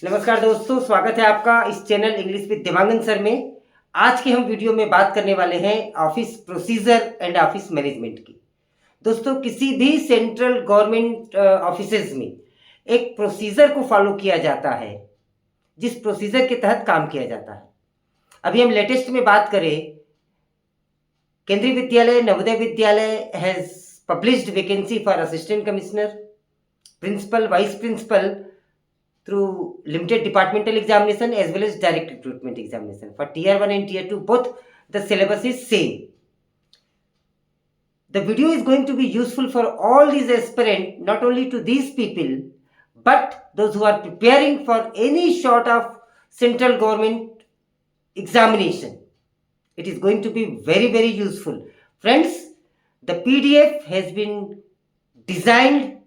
नमस्कार दोस्तों, स्वागत है आपका इस channel English with Dewangan sir में। आज के हम वीडियो में बात करने वाले हैं office procedure and office management की। दोस्तों, किसी भी सेंट्रल गवर्नमेंट ऑफिसेज में एक प्रोसीजर को फॉलो किया जाता है, जिस प्रोसीजर के तहत काम किया जाता है। अभी हम लेटेस्ट में बात करें, केंद्रीय Vidyalaya Navodaya Vidyalaya has published vacancy for assistant commissioner, principal, vice principal through limited departmental examination as well as direct recruitment examination. For tier 1 and tier 2, both the syllabus is same. The video is going to be useful for all these aspirants, not only to these people, but those who are preparing for any sort of central government examination. It is going to be very, very useful. Friends, the PDF has been designed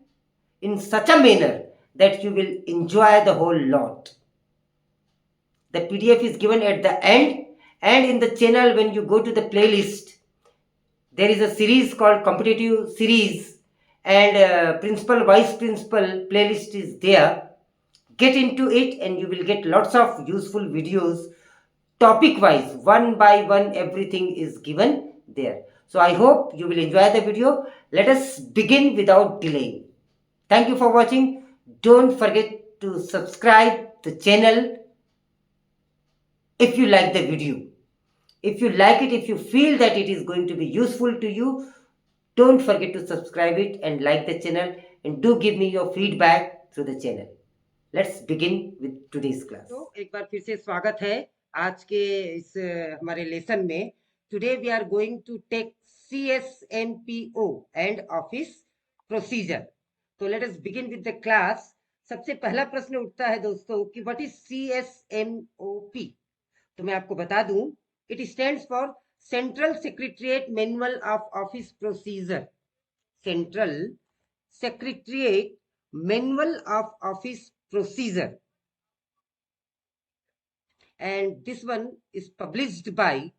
in such a manner that you will enjoy the whole lot. The PDF is given at the end, and in the channel when you go to the playlist, there is a series called competitive series, and principal vice principal playlist is there. Get into it and you will get lots of useful videos, topic wise, one by one, everything is given there. So I hope you will enjoy the video. Let us begin without delay. Thank you for watching. Don't forget to subscribe the channel if you like the video. If you like it, if you feel that it is going to be useful to you, don't forget to subscribe it and like the channel, and do give me your feedback through the channel. Let's begin with today's class. तो एक बार फिर से स्वागत है आज के इस हमारे लेसन में। Today we are going to take CSMPO and office procedure. तो let us begin with the class. सबसे पहला प्रश्न उठता है दोस्तों कि व्हाट इज CSMOP। तो मैं आपको बता दूं, it stands for central secretariat manual of office procedure. Central secretariat manual of office procedure, and this one is published by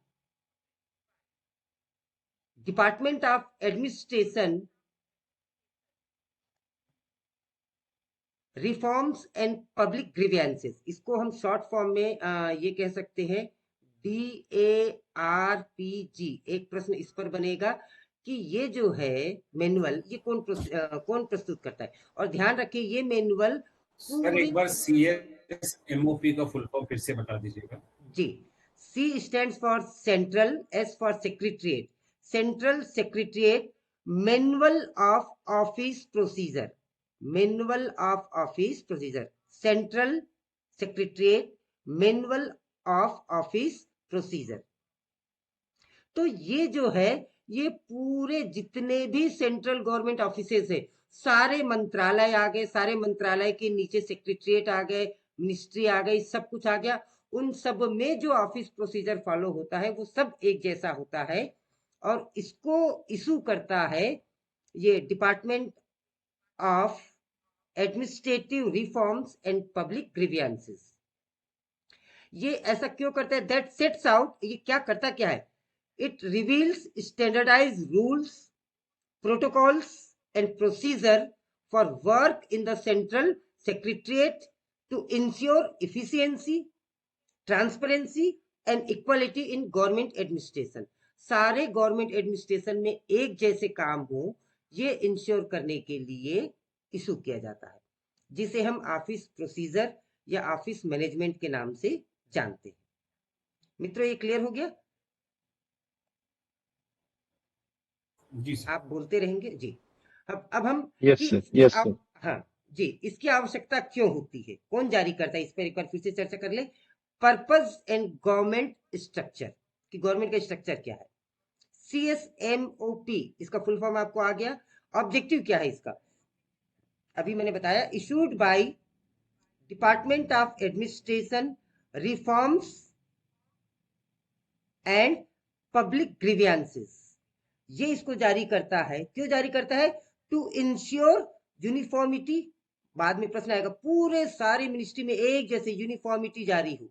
Department of Administration, reforms and public grievances. इसको हम short form में ये कह सकते हैं DARPG। एक प्रश्न इस पर बनेगा कि ये जो है मैनुअल, ये कौन प्रस्तुत करता है। और ध्यान रखिए, ये मैनुअल सर एक बार CSMOP का फुल फॉर्म फिर से बता दीजिएगा। जी, C stands for central, S for secretariat, central secretariat manual of office procedure, manual of office procedure, central secretariat manual of office procedure. तो ये जो है, ये पूरे जितने भी सेंट्रल गवर्नमेंट ऑफिसेज है, सारे मंत्रालय आ गए, सारे मंत्रालय के नीचे सेक्रेटरिएट आ गए, मिनिस्ट्री आ गई, सब कुछ आ गया। उन सब में जो ऑफिस प्रोसीजर फॉलो होता है वो सब एक जैसा होता है, और इसको इशू करता है ये department of administrative reforms and public grievances. ये ऐसा क्यों करता है? दैट सेट्स आउट, ये क्या करता क्या है? It reveals standardized rules, protocols, and procedure for work in the central secretariat to ensure efficiency, transparency, and equality in government administration. सारे गवर्नमेंट एडमिनिस्ट्रेशन में एक जैसे काम हो, ये इंश्योर करने के लिए इशू किया जाता है, जिसे हम ऑफिस प्रोसीजर या ऑफिस मैनेजमेंट के नाम से जानते हैं। मित्रों, ये क्लियर हो गया? जी सर। आप बोलते रहेंगे जी। अब हम हाँ जी, इसकी आवश्यकता क्यों होती है, कौन जारी करता है, इस पर एक बार फिर से चर्चा कर ले। पर्पस एंड गवर्नमेंट स्ट्रक्चर, कि गवर्नमेंट का स्ट्रक्चर क्या है। CSMOP, इसका फुल फॉर्म आपको आ गया। ऑब्जेक्टिव क्या है इसका, अभी मैंने बताया। Issued by department of administration, reforms and public grievances. ये इसको जारी करता है। क्यों जारी करता है? To ensure uniformity. बाद में प्रश्न आएगा, पूरे सारी मिनिस्ट्री में एक जैसे यूनिफॉर्मिटी जारी हो,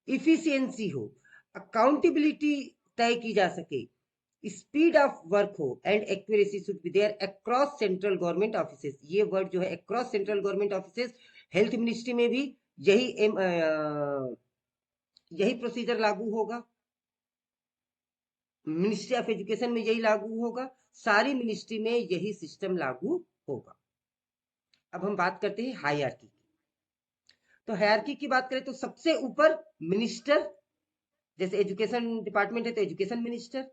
इफिशियंसी हो, अकाउंटेबिलिटी तय की जा सके, स्पीड ऑफ वर्क हो, and accuracy should be there across central government offices. ये वर्ड जो है across central government offices, health ministry में भी यही यही प्रोसीजर लागू होगा, मिनिस्ट्री ऑफ एजुकेशन में यही लागू होगा, सारी मिनिस्ट्री में यही सिस्टम लागू होगा। अब हम बात करते हैं हायरार्की की। तो हायरार्की की बात करें तो सबसे ऊपर मिनिस्टर, जैसे एजुकेशन डिपार्टमेंट है तो एजुकेशन मिनिस्टर,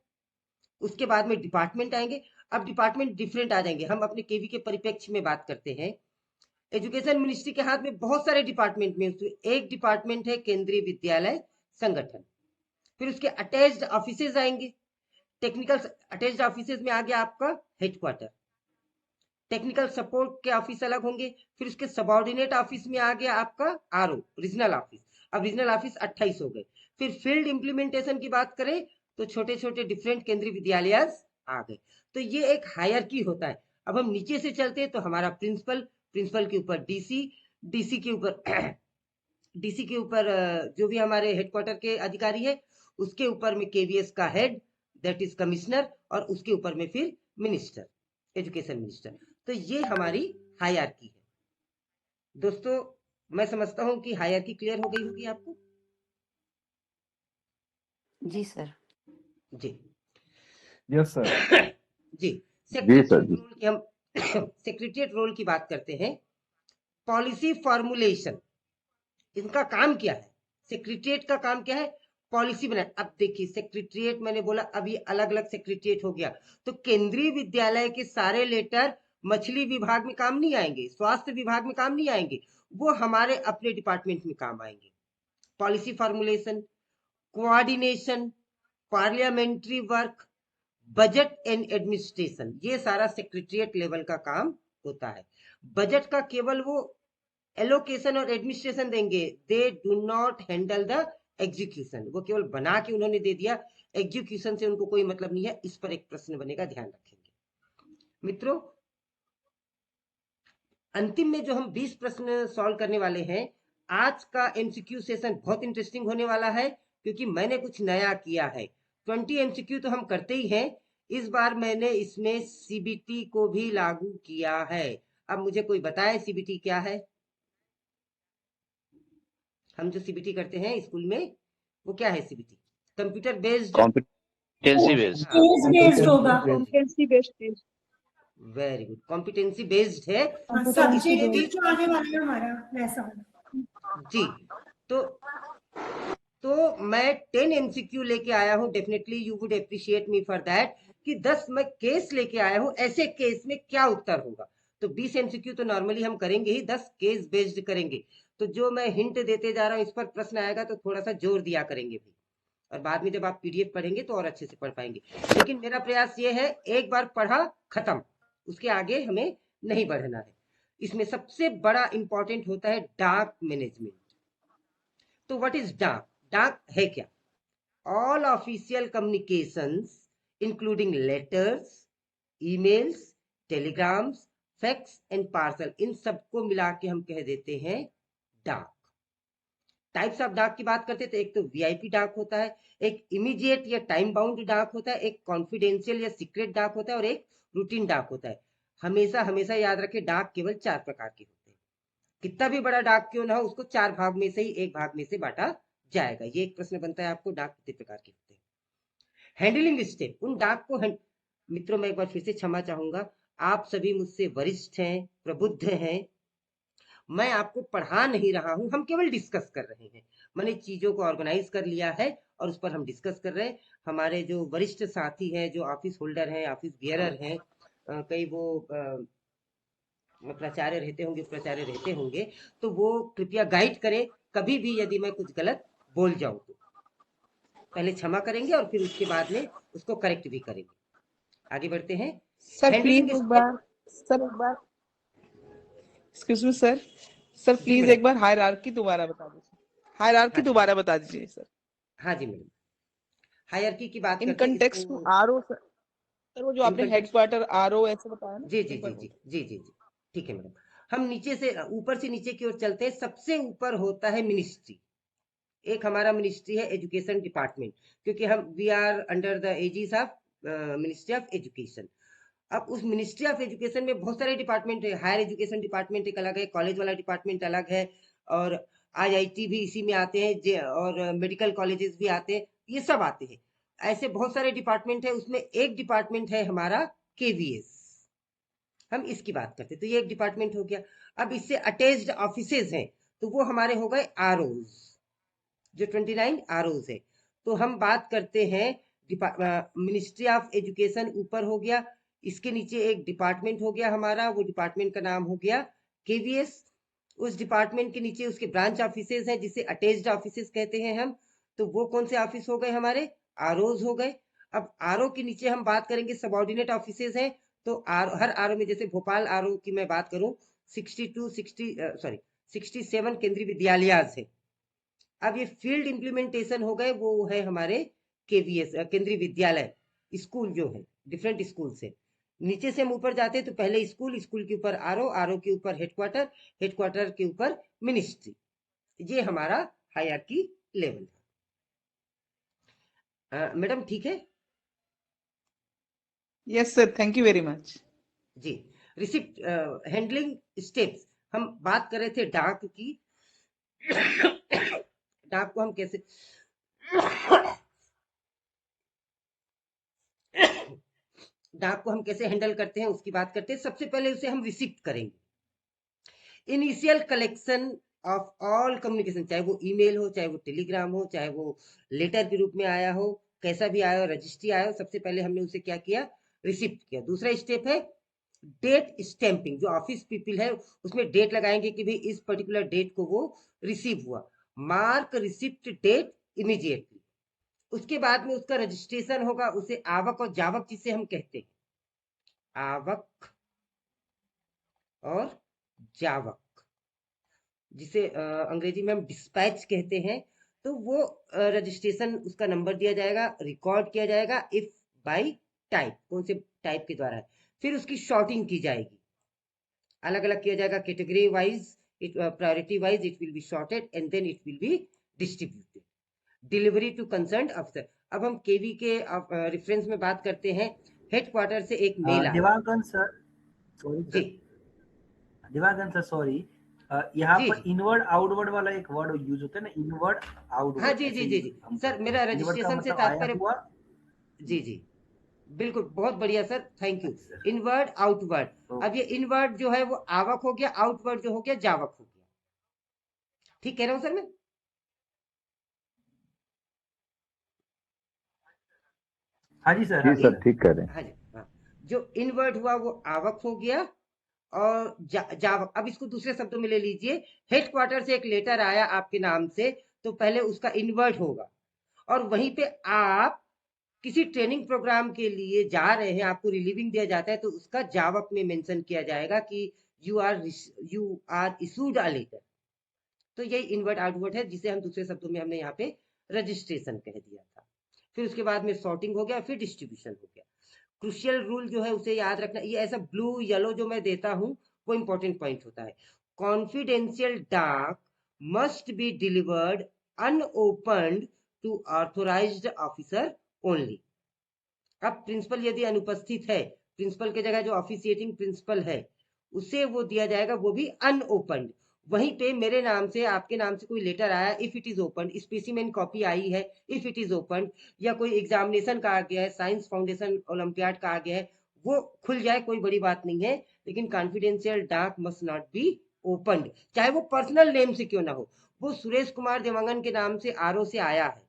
उसके बाद में डिपार्टमेंट आएंगे। अब डिपार्टमेंट डिफरेंट आ जाएंगे, हम अपने केवी के परिप्रेक्ष्य में बात करते हैं। एजुकेशन मिनिस्ट्री के हाथ में बहुत सारे डिपार्टमेंट में एक डिपार्टमेंट है केंद्रीय विद्यालय संगठन, फिर उसके अटैच्ड ऑफिसेज आएंगे। टेक्निकल अटैच्ड ऑफिसेज में आ गया आपका हेडक्वार्टर, टेक्निकल सपोर्ट के ऑफिस अलग होंगे, फिर उसके सबऑर्डिनेट ऑफिस में आ गया आपका आरओ रीजनल ऑफिस। अब रीजनल ऑफिस 28 हो गए। फिर फील्ड इंप्लीमेंटेशन की बात करें तो छोटे छोटे डिफरेंट केंद्रीय विद्यालय आ गए। तो ये एक हायरार्की होता है। अब हम नीचे से चलते हैं तो हमारा प्रिंसिपल, प्रिंसिपल के ऊपर डीसी, डीसी के ऊपर डीसी के ऊपर जो भी हमारे हेडक्वार्टर के अधिकारी है, उसके ऊपर में केवीएस का हेड, दैट इज कमिश्नर, और उसके ऊपर में फिर मिनिस्टर, एजुकेशन मिनिस्टर। तो ये हमारी हायरार्की है। दोस्तों मैं समझता हूं कि हायरार्की क्लियर हो गई होगी आपको। जी सर। जी यस सर। जी। जी सर सेक्रेटरिएट जी। रोल की हम सेक्रेटरिएट रोल की बात करते हैं। पॉलिसी फॉर्मुलेशन, इनका काम क्या है? सेक्रेटरिएट का काम क्या है? पॉलिसी बनाए। अब देखिए सेक्रेटरिएट, मैंने बोला अभी अलग अलग सेक्रेटरिएट हो गया, तो केंद्रीय विद्यालय के सारे लेटर मछली विभाग में काम नहीं आएंगे, स्वास्थ्य विभाग में काम नहीं आएंगे, वो हमारे अपने डिपार्टमेंट में काम आएंगे। Policy formulation, coordination, parliamentary work, budget and administration, ये सारा सेक्रेटरिएट लेवल का काम होता है। बजट का केवल वो एलोकेशन और एडमिनिस्ट्रेशन देंगे, they do not handle the execution. वो केवल बना के उन्होंने दे दिया, एग्जीक्यूशन से उनको कोई मतलब नहीं है। इस पर एक प्रश्न बनेगा, ध्यान रखेंगे मित्रों। अंतिम में जो हम 20 प्रश्न सॉल्व करने वाले हैं, आज का एमसीक्यू सेशन बहुत इंटरेस्टिंग होने वाला है, क्योंकि मैंने कुछ नया किया है। 20 एमसीक्यू तो हम करते ही हैं, इस बार मैंने इसमें सीबीटी को भी लागू किया है। अब मुझे कोई बताए सीबीटी क्या है? हम जो सीबीटी करते हैं स्कूल में, वो क्या है CBT? Computer based, competency based based होगा। Competency based. Very good, competency based है। सब्जेक्ट भी जो आने वाला है हमारा वैसा वाला। जी। तो मैं 10 एमसीक्यू लेके आया हूँ, definitely you would appreciate me for that, कि 10 मैं केस लेके आया हूँ, ऐसे केस में क्या उत्तर होगा। तो 20 एमसीक्यू तो नॉर्मली हम करेंगे ही, 10 केस बेस्ड करेंगे। तो जो मैं हिंट देते जा रहा हूँ, इस पर प्रश्न आएगा तो थोड़ा सा जोर दिया करेंगे भी, और बाद में जब आप पीडीएफ पढ़ेंगे तो और अच्छे से पढ़ पाएंगे। लेकिन मेरा प्रयास ये है, एक बार पढ़ा खत्म, उसके आगे हमें नहीं बढ़ना है। इसमें सबसे बड़ा इंपॉर्टेंट होता है डाक मैनेजमेंट। तो व्हाट इज डाक? डाक है क्या? All official communications including letters, emails, telegrams, fax and parcel, इन सबको मिला के हम कह देते हैं डाक। टाइप्स ऑफ डाक की बात करते हैं तो एक तो वीआईपी डाक होता है, एक इमीडिएट या टाइम बाउंड डाक होता है, एक कॉन्फिडेंशियल या सीक्रेट डाक होता है, और एक रूटीन डाक होता है। हमेशा हमेशा याद रखें, डाक केवल 4 प्रकार के होते हैं। कितना भी बड़ा डाक क्यों ना हो, उसको 4 भाग में से ही एक भाग में से बांटा जाएगा। ये एक प्रश्न बनता है आपको, डाक कितने प्रकार के होते हैं। हैंडलिंग स्टेप, उन डाक को मित्रों मैं एक बार फिर से क्षमा चाहूंगा, आप सभी मुझसे वरिष्ठ हैं, प्रबुद्ध हैं, मैं आपको पढ़ा नहीं रहा हूं, हम केवल डिस्कस कर रहे हैं। मैंने चीजों को ऑर्गेनाइज कर लिया है और उस पर हम डिस्कस कर रहे हैं। हमारे जो वरिष्ठ साथी हैं, जो ऑफिस होल्डर हैं, ऑफिस बियरर हैं, कई वो प्राचार्य रहते होंगे, प्राचार्य रहते होंगे, तो वो कृपया गाइड करें। कभी भी यदि मैं कुछ गलत बोल जाऊं तो पहले क्षमा करेंगे और फिर उसके बाद में उसको करेक्ट भी करेंगे। आगे बढ़ते हैं। सर प्लीज एक बार, एक्सक्यूज मी सर, प्लीज एक बार हायरार्की दोबारा बता दीजिए, हायरार्की दोबारा बता दीजिए सर। हाँ जी मैडम, हायरार्की की बात इन करते हैं कंटेक्स्ट टू आरओ सर, वो जो आपने हेडक्वार्टर आरओ ऐसे बताया ना। जी जी जी जी जी जी जी, ठीक है मैडम। हम नीचे से ऊपर से नीचे की ओर चलते हैं। सबसे ऊपर होता है मिनिस्ट्री। एक हमारा मिनिस्ट्री है एजुकेशन डिपार्टमेंट, क्योंकि हम we are under the aegis of ministry of education. अब उस मिनिस्ट्री ऑफ एजुकेशन में बहुत सारे डिपार्टमेंट है, हायर एजुकेशन डिपार्टमेंट एक अलग है, कॉलेज वाला डिपार्टमेंट अलग है, और IIT भी इसी में आते हैं, और मेडिकल कॉलेजेस भी आते हैं, ये सब आते हैं। ऐसे बहुत सारे डिपार्टमेंट है, उसमें एक डिपार्टमेंट है हमारा KVS, हम इसकी बात करते हैं। तो ये एक डिपार्टमेंट हो गया। अब इससे अटैच्ड ऑफिसेज हैं, तो वो हमारे हो गए ROs, जो 29 ROs है। तो हम बात करते हैं मिनिस्ट्री ऑफ एजुकेशन ऊपर हो गया, इसके नीचे एक डिपार्टमेंट हो गया हमारा, वो डिपार्टमेंट का नाम हो गया KVS। उस डिपार्टमेंट के नीचे उसके ब्रांच ऑफिसेज हैं, जिसे अटैच्ड ऑफिसेज कहते हैं हम। तो वो कौन से ऑफिस हो गए हमारे? ROs हो गए। अब RO के नीचे हम बात करेंगे सबऑर्डिनेट ऑफिसेज हैं। तो हर RO में, जैसे भोपाल RO की मैं बात करूं, 67 केंद्रीय विद्यालय है। अब ये फील्ड इम्प्लीमेंटेशन हो गए, वो है हमारे KVS, केंद्रीय विद्यालय स्कूल जो है, डिफरेंट स्कूल से। नीचे से हम ऊपर जाते हैं तो पहले स्कूल, स्कूल के ऊपर RO के ऊपर हेडक्वार्टर, हेडक्वार्टर के ऊपर मिनिस्ट्री। ये हमारा हायरार्की लेवल है। मैडम ठीक है? Yes, sir. Thank you very much. जी। रिसिप्ट हैंडलिंग स्टेप्स, हम बात कर रहे थे डाक की। डाक को हम कैसे डाक को हम कैसे हैंडल करते हैं उसकी बात करते हैं। सबसे पहले उसे हम रिसिप्ट करेंगे। Initial collection of all communication, चाहे वो ईमेल हो, चाहे वो टेलीग्राम हो, चाहे वो लेटर के रूप में आया हो, कैसा भी आया हो, रजिस्ट्री आया हो, सबसे पहले हमने उसे क्या किया? रिसिप्ट किया। दूसरा स्टेप है डेट स्टैंपिंग। जो ऑफिस पीपल है उसमें डेट लगाएंगे कि भाई इस पर्टिकुलर डेट को वो रिसीव हुआ। Mark receipt date immediately. उसके बाद में उसका रजिस्ट्रेशन होगा, उसे आवक और जावक जिसे हम कहते हैं, आवक और जावक, जिसे अंग्रेजी में हम डिस्पैच कहते हैं। तो वो रजिस्ट्रेशन, उसका नंबर दिया जाएगा, रिकॉर्ड किया जाएगा इफ बाय टाइप, कौन से टाइप के द्वारा है। फिर उसकी शॉर्टिंग की जाएगी, अलग अलग किया जाएगा, category wise, priority wise it will be sorted and then it will be distributed. Delivery to concern अफसर। अब हम केवी के रेफरेंस में बात करते हैं। हेडक्वार्टर से एक मेल आया। दिवाकरन सर, सॉरी जी सर, दिवाकरन सर सॉरी, यहाँ जी पर जी। इनवर्ड आउटवर्ड वाला एक वर्ड यूज होता है ना, इनवर्ड हाँ आउटवर्ड, जी ऐसे जी जी यूज जी हम सर, करते मेरा हैं। इनवर्ड का रजिस्ट्रेशन से मतलब आया तात्पर्य। हुआ। जी जी, बिल्कुल, बहुत बढ़िया सर, थैंक यू। अच्छा, इनवर्ड आउटवर्ड। तो अब ये इनवर्ड जो है वो आवक हो गया, आउटवर्ड जो हो गया जावक हो गया। ठीक कह रहा हूँ सर मैं? हाँ जी सर, जी हाँ जी सर, सर। ठीक कह रहे हैं। हाँ जी, हाँ। जो इनवर्ड हुआ वो आवक हो गया, और जावक। अब इसको दूसरे शब्दों में ले लीजिए। हेडक्वार्टर से एक लेटर आया आपके नाम से, तो पहले उसका इनवर्ड होगा, और वहीं पे आप किसी ट्रेनिंग प्रोग्राम के लिए जा रहे हैं, आपको रिलीविंग दिया जाता है, तो उसका जावक में मेंशन किया जाएगा कि you are issued a letter. तो यही इनवर्ड आउटवर्ड है, जिसे हम दूसरे शब्दों में हमने यहाँ पे रजिस्ट्रेशन कह दिया था। फिर उसके बाद में सॉर्टिंग हो गया, फिर डिस्ट्रीब्यूशन हो गया। क्रुशियल रूल जो है उसे याद रखना। ये ऐसा ब्लू येलो जो मैं देता हूँ वो इंपॉर्टेंट पॉइंट होता है। कॉन्फिडेंशियल डाक must be delivered unopened to authorised officer only. अब प्रिंसिपल यदि अनुपस्थित है, प्रिंसिपल के जगह जो ऑफिशिएटिंग प्रिंसिपल है उसे वो दिया जाएगा, वो भी अनओपन्ड। वहीं पे मेरे नाम से, आपके नाम से कोई लेटर आया, if it is open, specimen copy आई है, इफ इट इज ओपन, या कोई एग्जामिनेशन का आ गया है, साइंस फाउंडेशन ओलंपियाड का आ गया है, वो खुल जाए, कोई बड़ी बात नहीं है, लेकिन कॉन्फिडेंशियल डाक मस्ट नॉट बी ओपन्ड, चाहे वो पर्सनल नेम से क्यों ना हो। वो सुरेश कुमार देवांगन के नाम से RO से आया है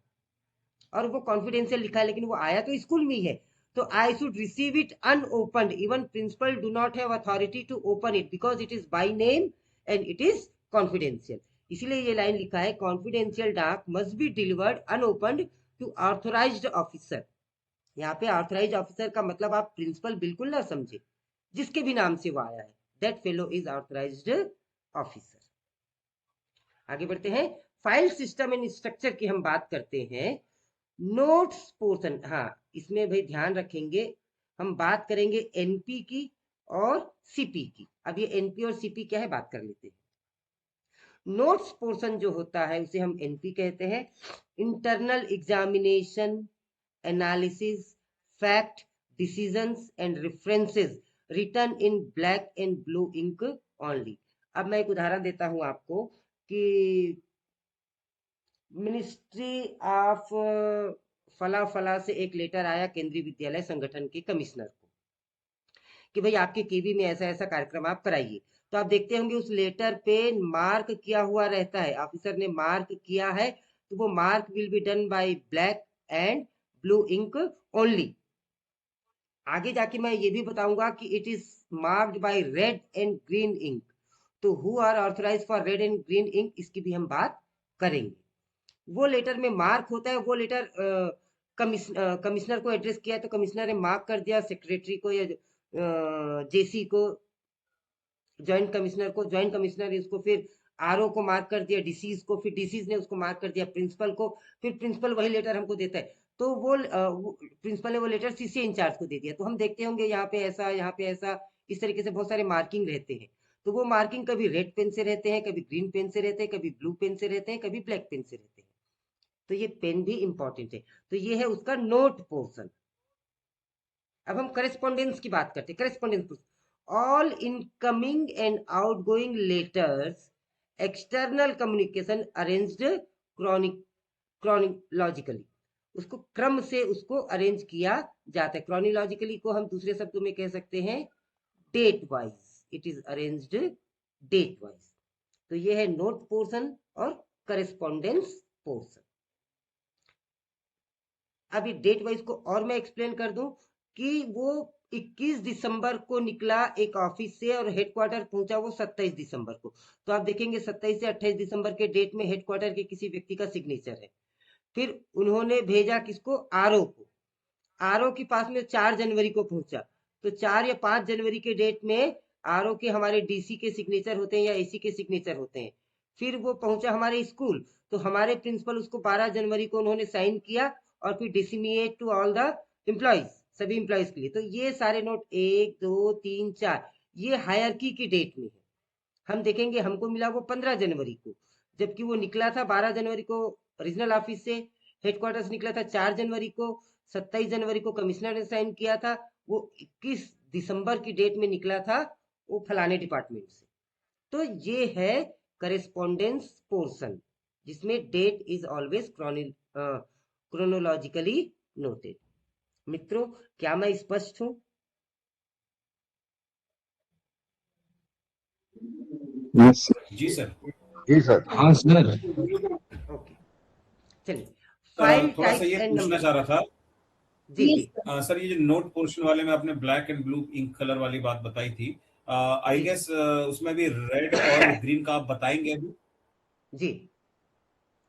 और वो कॉन्फिडेंशियल लिखा है, लेकिन वो आया तो स्कूल में ही है, तो I should receive it unopened. Even principal do not have authority to open it because it is by name and it is confidential. इसलिए ये लाइन लिखा है, कॉन्फिडेंशियल डाक must be delivered unopened to authorised officer. यहाँ पे authorised officer का मतलब आप प्रिंसिपल बिल्कुल ना समझे, जिसके भी नाम से वो आया है, that fellow is authorised officer. आगे बढ़ते हैं। फाइल सिस्टम एंड स्ट्रक्चर की हम बात करते हैं। नोट्स पोर्शन, हाँ इसमें भाई ध्यान रखेंगे, हम बात करेंगे NP की और CP की। अब ये NP और CP क्या है बात कर लेते हैं। नोट्स पोर्शन जो होता है उसे हम NP कहते हैं। Internal examination, analysis, fact, decisions and references written in black and blue ink only. अब मैं एक उदाहरण देता हूं आपको कि मिनिस्ट्री ऑफ फला फला से एक लेटर आया केंद्रीय विद्यालय संगठन के कमिश्नर को कि भाई आपके केवी में ऐसा ऐसा कार्यक्रम आप कराइए। तो आप देखते होंगे उस लेटर पे मार्क किया हुआ रहता है, ऑफिसर ने मार्क किया है, तो वो mark will be done by black and blue ink only. आगे जाके मैं ये भी बताऊंगा कि it is marked by red and green ink. तो who are authorise for red and green ink, इसकी भी हम बात करेंगे। वो लेटर में मार्क होता है, वो लेटर कमिश्नर को एड्रेस किया तो कमिश्नर ने मार्क कर दिया, सेक्रेटरी को या जेसी को, जॉइंट कमिश्नर को, जॉइंट कमिश्नर ने उसको फिर आरओ को मार्क कर दिया, डीसीज को, फिर डीसीज ने उसको मार्क कर दिया प्रिंसिपल को, फिर प्रिंसिपल वही लेटर हमको देता है। तो वो प्रिंसिपल ने वो लेटर सीसी इंचार्ज को दे दिया। तो हम देखते होंगे यहाँ पे ऐसा, यहाँ पे ऐसा, इस तरीके से बहुत सारे मार्किंग रहते हैं। तो वो मार्किंग कभी रेड पेन से रहते हैं, कभी ग्रीन पेन से रहते हैं, कभी ब्लू पेन से रहते हैं, कभी ब्लैक पेन से रहते हैं। तो ये पेन भी इंपॉर्टेंट है। तो ये है उसका नोट पोर्शन। अब हम करेस्पॉन्डेंस की बात करते हैं। Correspondence, all incoming and outgoing letters, external communication arranged chronologically, उसको क्रम से उसको अरेंज किया जाता है। क्रोनोलॉजिकली को हम दूसरे शब्दों में कह सकते हैं date wise, it is arranged date wise. तो ये है नोट पोर्शन और करेस्पॉन्डेंस पोर्शन। अभी डेट वाइज को और मैं एक्सप्लेन कर दूं कि वो 21 दिसंबर को निकला एक ऑफिस से और हेडक्वार्टर पहुंचा वो 27 दिसंबर को। तो आप देखेंगे 27 से 28 दिसंबर के डेट में हेडक्वार्टर के किसी व्यक्ति का सिग्नेचर है। फिर उन्होंने भेजा किसको, आरओ को। आरओ के पास में 4 जनवरी को पहुंचा। तो 4 या 5 जनवरी के डेट में आरओ के हमारे डीसी के सिग्नेचर होते हैं या एसी के सिग्नेचर होते हैं। फिर वो पहुंचा हमारे स्कूल, तो हमारे प्रिंसिपल उसको 12 जनवरी को उन्होंने साइन किया और फिर disseminate to all the employees, सभी एम्प्लॉइज के लिए। तो ये सारे नोट 1 2 3 4 ये हायरकी की डेट में है। हम देखेंगे हमको मिला वो 15 जनवरी को, जबकि वो निकला था 12 जनवरी को रीजनल ऑफिस से, हेडक्वार्टर्स निकला था 4 जनवरी को, 27 जनवरी को कमिश्नर ने साइन किया था, वो 21 दिसंबर की डेट में निकला था वो फलाने डिपार्टमेंट से। तो ये है करेस्पॉन्डेंस पोर्शन, जिसमें date is always chronologically noted. मित्रों, क्या मैं स्पष्ट हूं? Yes. जी सर। जी सर। हाँ सर। ओके, चलिए। फाइल थोड़ा सा टाइप ये एंड पूछना नंबर। चाह रहा था जी जी सर, ये जो नोट पोर्शन वाले में आपने black and blue ink colour वाली बात बताई थी, आई गेस उसमें भी रेड और ग्रीन का आप बताएंगे अभी? जी,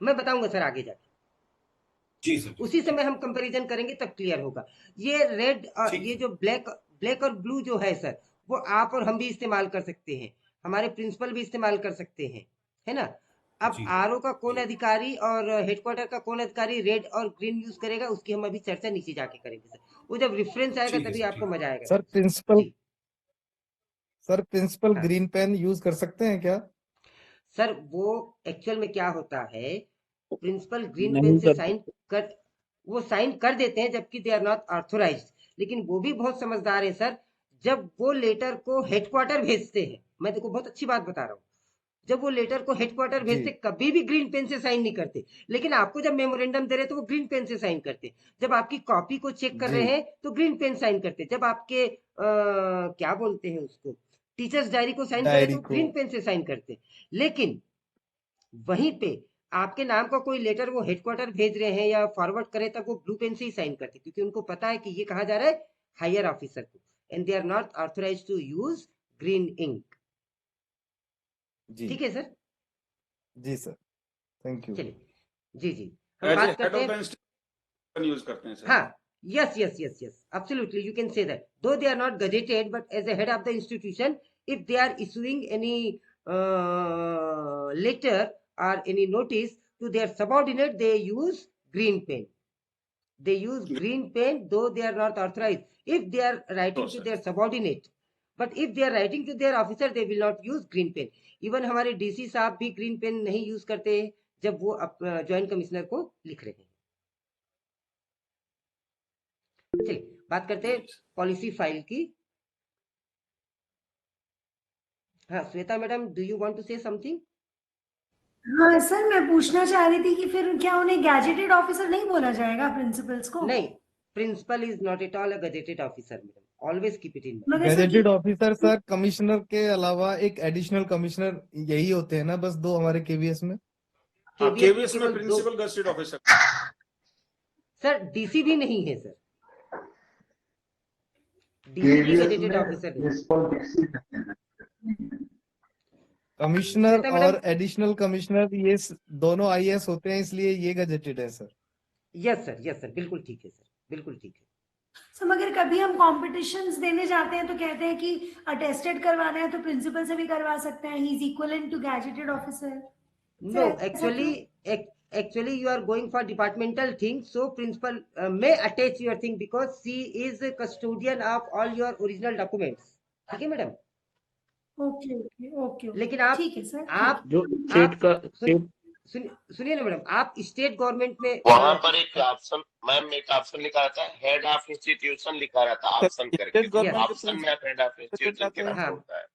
मैं बताऊंगा सर आगे जाके। जी सर। उसी समय हम कंपैरिजन करेंगे तब क्लियर होगा। ये रेड और ठीक ये है। जो ब्लैक और ब्लू जो है सर, वो आप और हम भी इस्तेमाल कर सकते हैं, हमारे प्रिंसिपल भी इस्तेमाल कर सकते हैं, है ना। अब जी आरओ का कौन जी अधिकारी और हेडक्वार्टर का कौन अधिकारी रेड और ग्रीन यूज करेगा, उसकी हम अभी चर्चा नीचे जाके करेंगे सर। वो जब रेफरेंस आएगा ठीक है तभी सर, आपको ठीक। मजा आएगा सर सर। प्रिंसिपल जी सर प्रिंसिपल हाँ ग्रीन पेन यूज कर सकते हैं क्या? सर, वो एक्चुअल में क्या होता है, प्रिंसिपल ग्रीन पेन नहीं से कर साइन कर, वो साइन कर देते हैं जबकि दे आर नॉट ऑथोराइज्ड। लेकिन वो भी बहुत समझदार है सर, जब वो लेटर को हेडक्वार्टर भेजते हैं, मैं देखो बहुत अच्छी बात बता रहा हूँ, जब वो लेटर को हेडक्वार्टर जी भेजते कभी भी ग्रीन पेन से साइन नहीं करते। लेकिन आपको जब मेमोरेंडम दे रहे तो वो ग्रीन पेन से साइन करते। जब आपकी कॉपी को चेक कर जी रहे हैं तो ग्रीन पेन साइन करते। जब आपके क्या बोलते हैं उसको, टीचर्स डायरी को साइन करे डायरी तो को। ग्रीन पेन से साइन करते। लेकिन वहीं पे आपके नाम का कोई लेटर वो हेडक्वार्टर भेज रहे हैं या फॉरवर्ड करे तब वो ब्लू पेन से ही साइन करते, क्योंकि उनको पता है कि ये कहा जा रहा है हायर ऑफिसर को, and they are not authorise to use green ink. जी ठीक है सर, जी सर, थैंक यू। चलिए। जी जी, हम बात करते हैं। यूज करते हैं सर। हाँ, yes, yes, yes, yes, absolutely, you can say that. Though they are not gazetted, but as a head of the institution, if they are issuing any letter or any notice to their subordinate, they use green pen. They use green pen, though they are not authorized. If they are writing to their subordinate, but if they are writing to their officer, they will not use green pen. Even हमारे DC साहब भी green pen नहीं use करते जब वो joint commissioner को लिख रहे हैं। चलिए, बात करते हैं पॉलिसी फाइल की। हाँ Shweta madam, do you want to say something? हाँ सर, मैं पूछना चाह रही थी कि फिर क्या उन्हें गैजेटेड ऑफिसर नहीं बोला जाएगा प्रिंसिपल्स को? नहीं, principal is not at all a gazetted officer madam, always keep it in mind. मगर sir gazetted officer sir commissioner के अलावा एक एडिशनल कमिश्नर यही होते हैं ना, बस दो हमारे केवीएस में। केवीएस में केवल दो principal gazetted officer. Sir, DC भी नहीं है सर, डीसी भी गजेटेड ऑफिसर नहीं। कमिश्नर श्वेता मैडम, और एडिशनल कमिश्नर ये दोनों आईएएस होते हैं, इसलिए ये गजेटेड है सर। यस सर, बिल्कुल ठीक है सर, बिल्कुल ठीक है। सर मगर कभी हम कॉम्पिटिशन्स देने जाते हैं तो कहते हैं कि अटेस्टेड करवाना है तो प्रिंसिपल से भी करवा सकते हैं, he is equivalent to gazetted officer. No, actually you are going for departmental things, so principal may attach your thing because she is a custodian of all your original documents. ठीक है madam? Okay okay okay, लेकिन आप ठीक है sir, आप जो state का सुनिए ना मैडम, आप स्टेट गवर्नमेंट में वहां पर एक ऑप्शन, मैम एक ऑप्शन लिखा रहता है, हेड ऑफ इंस्टीट्यूशन लिखा रहता है ऑप्शन करके, स्टेट गवर्नमेंट ऑप्शन में हेड ऑफ इंस्टीट्यूशन के नाम हाँ होता है।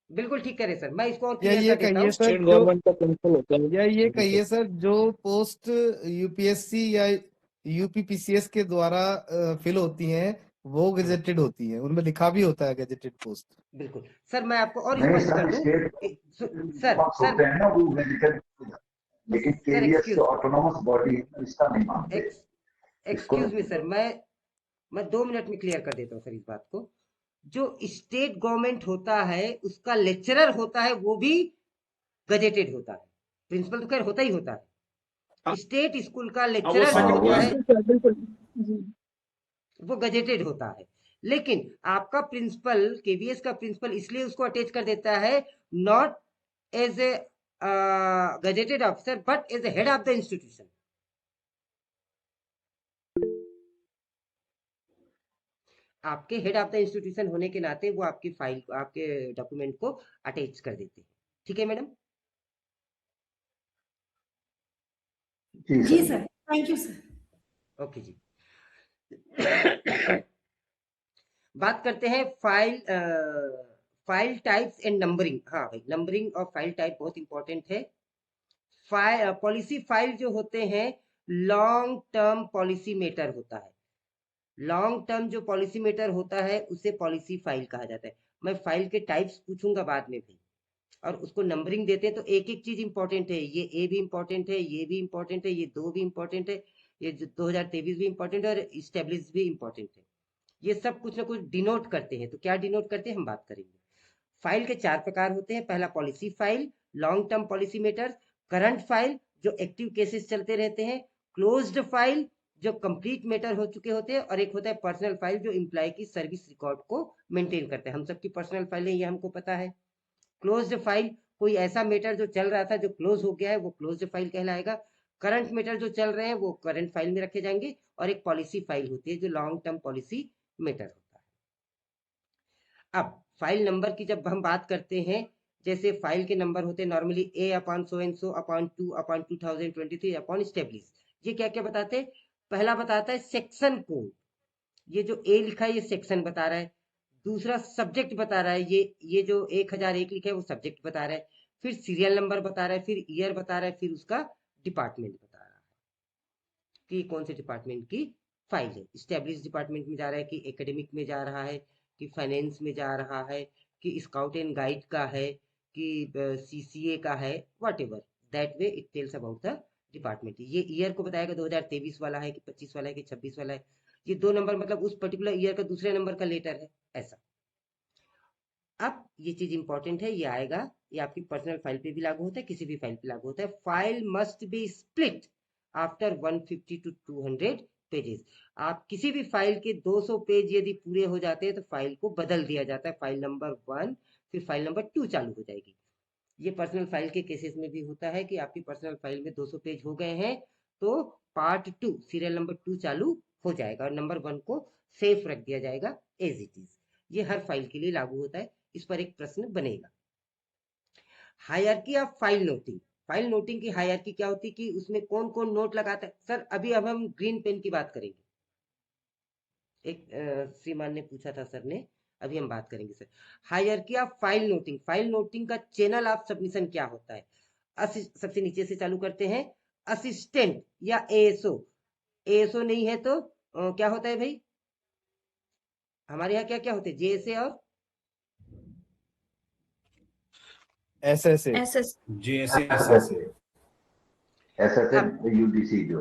बिल्कुल ठीक करे सर, मैं इसको और या क्लियर ये कर देता कहिए हूँ। सर स्टेट गवर्नमेंट का प्रिंसिपल होता है। या ये कहिए सर जो पोस्ट यूपीएससी या यूपीपीसीएस के द्वारा फिल होती हैं वो गजेटेड होती हैं, उनमें लिखा भी होता है गजेटेड पोस्ट। बिल्कुल सर, मैं आपको और स्पष्ट कर दूं। सर लेकिन सर केवीएस जो ऑटोनॉमस बॉडी है इसका नहीं मानते। एक्सक्यूज मी सर, मैं 2 मिनट में क्लियर कर देता हूँ सर इस बात को। जो स्टेट गवर्नमेंट होता है उसका लेक्चरर होता है वो भी गजेटेड होता है, प्रिंसिपल तो खैर होता ही होता है। स्टेट स्कूल का लेक्चरर जो होता है वो गजेटेड होता है, लेकिन आपका प्रिंसिपल, केवीएस का प्रिंसिपल इसलिए उसको अटैच कर देता है not as a gazetted officer but as a head of the institution. आपके हेड ऑफ द इंस्टीट्यूशन होने के नाते वो आपकी फाइल, आपके डॉक्यूमेंट को अटैच कर देते हैं। ठीक है मैडम? जी sir, thank you sir. Okay जी। बात करते हैं फाइल टाइप्स एंड नंबरिंग। हाँ भाई, नंबरिंग और फाइल टाइप बहुत इंपॉर्टेंट है। पॉलिसी फाइल जो होते हैं लॉन्ग टर्म पॉलिसी मैटर होता है। लॉन्ग टर्म जो पॉलिसी मैटर होता है उसे पॉलिसी फाइल कहा जाता है। मैं फाइल के टाइप्स पूछूंगा बाद में भी, और उसको नंबरिंग देते हैं तो एक एक चीज इंपॉर्टेंट है। ये ए भी इंपॉर्टेंट है, ये भी इंपॉर्टेंट है, ये 2 भी इंपॉर्टेंट है, ये 2023 भी इंपॉर्टेंट है और स्टेब्लिश भी इंपॉर्टेंट है। ये सब कुछ ना कुछ डिनोट करते हैं। तो क्या डिनोट करते हैं हम बात करेंगे। फाइल के 4 प्रकार होते हैं। पहला policy file, long term policy matters, current file जो एक्टिव केसेस चलते रहते हैं, क्लोज्ड फाइल जो कंप्लीट मैटर हो चुके होते हैं, और एक होता है पर्सनल फाइल जो एम्प्लॉय की सर्विस रिकॉर्ड को मेंटेन करते हैं। हम सबकी पर्सनल फाइल है, ये हमको पता है। क्लोज्ड फाइल कोई ऐसा मैटर जो चल रहा था जो क्लोज हो गया है वो क्लोज्ड फाइल कहलाएगा। करंट मैटर जो चल रहे हैं वो करंट फाइल में रखे जाएंगे, और एक पॉलिसी फाइल होती है जो लॉन्ग टर्म पॉलिसी मैटर होता है। अब फाइल नंबर की जब हम बात करते हैं, जैसे फाइल के नंबर होते हैं normally A upon so and so upon 2 upon 2023 upon establish. ये क्या क्या बताते हैं? पहला बताता है सेक्शन कोड, ये जो A लिखा है ये सेक्शन बता रहा है। दूसरा सब्जेक्ट बता रहा है, ये जो 1001 लिखा है वो सब्जेक्ट बता रहा है। फिर सीरियल नंबर बता रहा है, फिर ईयर बता रहा है, फिर उसका डिपार्टमेंट बता रहा है कि कौन से डिपार्टमेंट की फाइल है। स्टैब्लिश डिपार्टमेंट में जा रहा है कि एकेडमिक में जा रहा है कि फाइनेंस में जा रहा है कि स्काउट एंड गाइड का है कि सीसीए का है, what ever that way it tells about the department. ये ईयर को बताएगा 2023 वाला है कि 25 वाला है कि 26 वाला है। ये 2 नंबर मतलब उस पर्टिकुलर ईयर का दूसरे नंबर का लेटर है, ऐसा। अब ये चीज इंपॉर्टेंट है, ये आएगा, ये आपकी पर्सनल फाइल पे भी लागू होता है, किसी भी फाइल पे लागू होता है। File must be split after 150 to 200 pages. आप किसी भी फाइल के 200 पेज यदि पूरे हो जाते हैं तो फाइल को बदल दिया जाता है। फाइल नंबर 1 फिर फाइल नंबर 2 चालू हो जाएगी। ये पर्सनल फाइल के केसेस में भी होता है कि आपकी पर्सनल फाइल में 200 पेज हो गए हैं तो पार्ट 2 सीरियल नंबर 2 चालू हो जाएगा और नंबर 1 को सेफ रख दिया जाएगा एज इट इज। ये हर फाइल के लिए लागू होता है। इस पर एक प्रश्न बनेगा। Hierarchy of file noting. File noting की हायरार्की क्या होती है कि उसमें कौन कौन नोट लगाता है। सर अभी अब हम ग्रीन पेन की बात करेंगे। एक श्रीमान ने पूछा था सर ने, अभी हम बात करेंगे sir. Hierarchy of file noting, file noting का चैनल ऑफ सबमिशन क्या होता है? सबसे नीचे से चालू करते हैं। असिस्टेंट या एएसओ, एएसओ नहीं है तो क्या होता है भाई? हमारे यहाँ क्या क्या होते हैं? जेएसए और SSA, SS JSA SSA UDC जो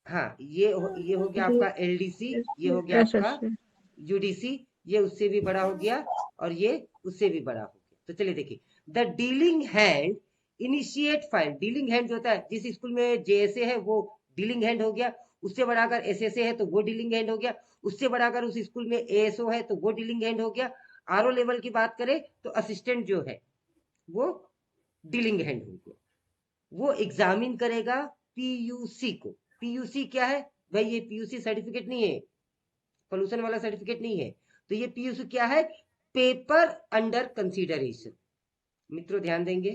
हाँ, ये हो गया आपका एलडीसी, ये हो गया आपका यूडीसी, ये उससे भी बड़ा हो गया और ये उससे भी बड़ा हो गया। तो चलिए देखिए, the dealing hand initiate file. Dealing hand जो होता है, जिस स्कूल में जेएसए है वो डीलिंग हैंड हो गया, उससे बड़ा अगर एसएसए है तो वो डीलिंग हैंड हो गया, उससे बड़ा अगर उस स्कूल में एएसओ है तो वो डीलिंग हैंड हो गया। आरओ लेवल की बात करें तो असिस्टेंट जो है वो डीलिंग हैंड हो गया। वो एग्जामिन करेगा पीयूसी को। पीयूसी क्या है भाई? ये पीयूसी सर्टिफिकेट नहीं है, पोल्यूशन वाला सर्टिफिकेट नहीं है। तो ये पीयूसी क्या है? Paper under consideration. मित्रों ध्यान देंगे,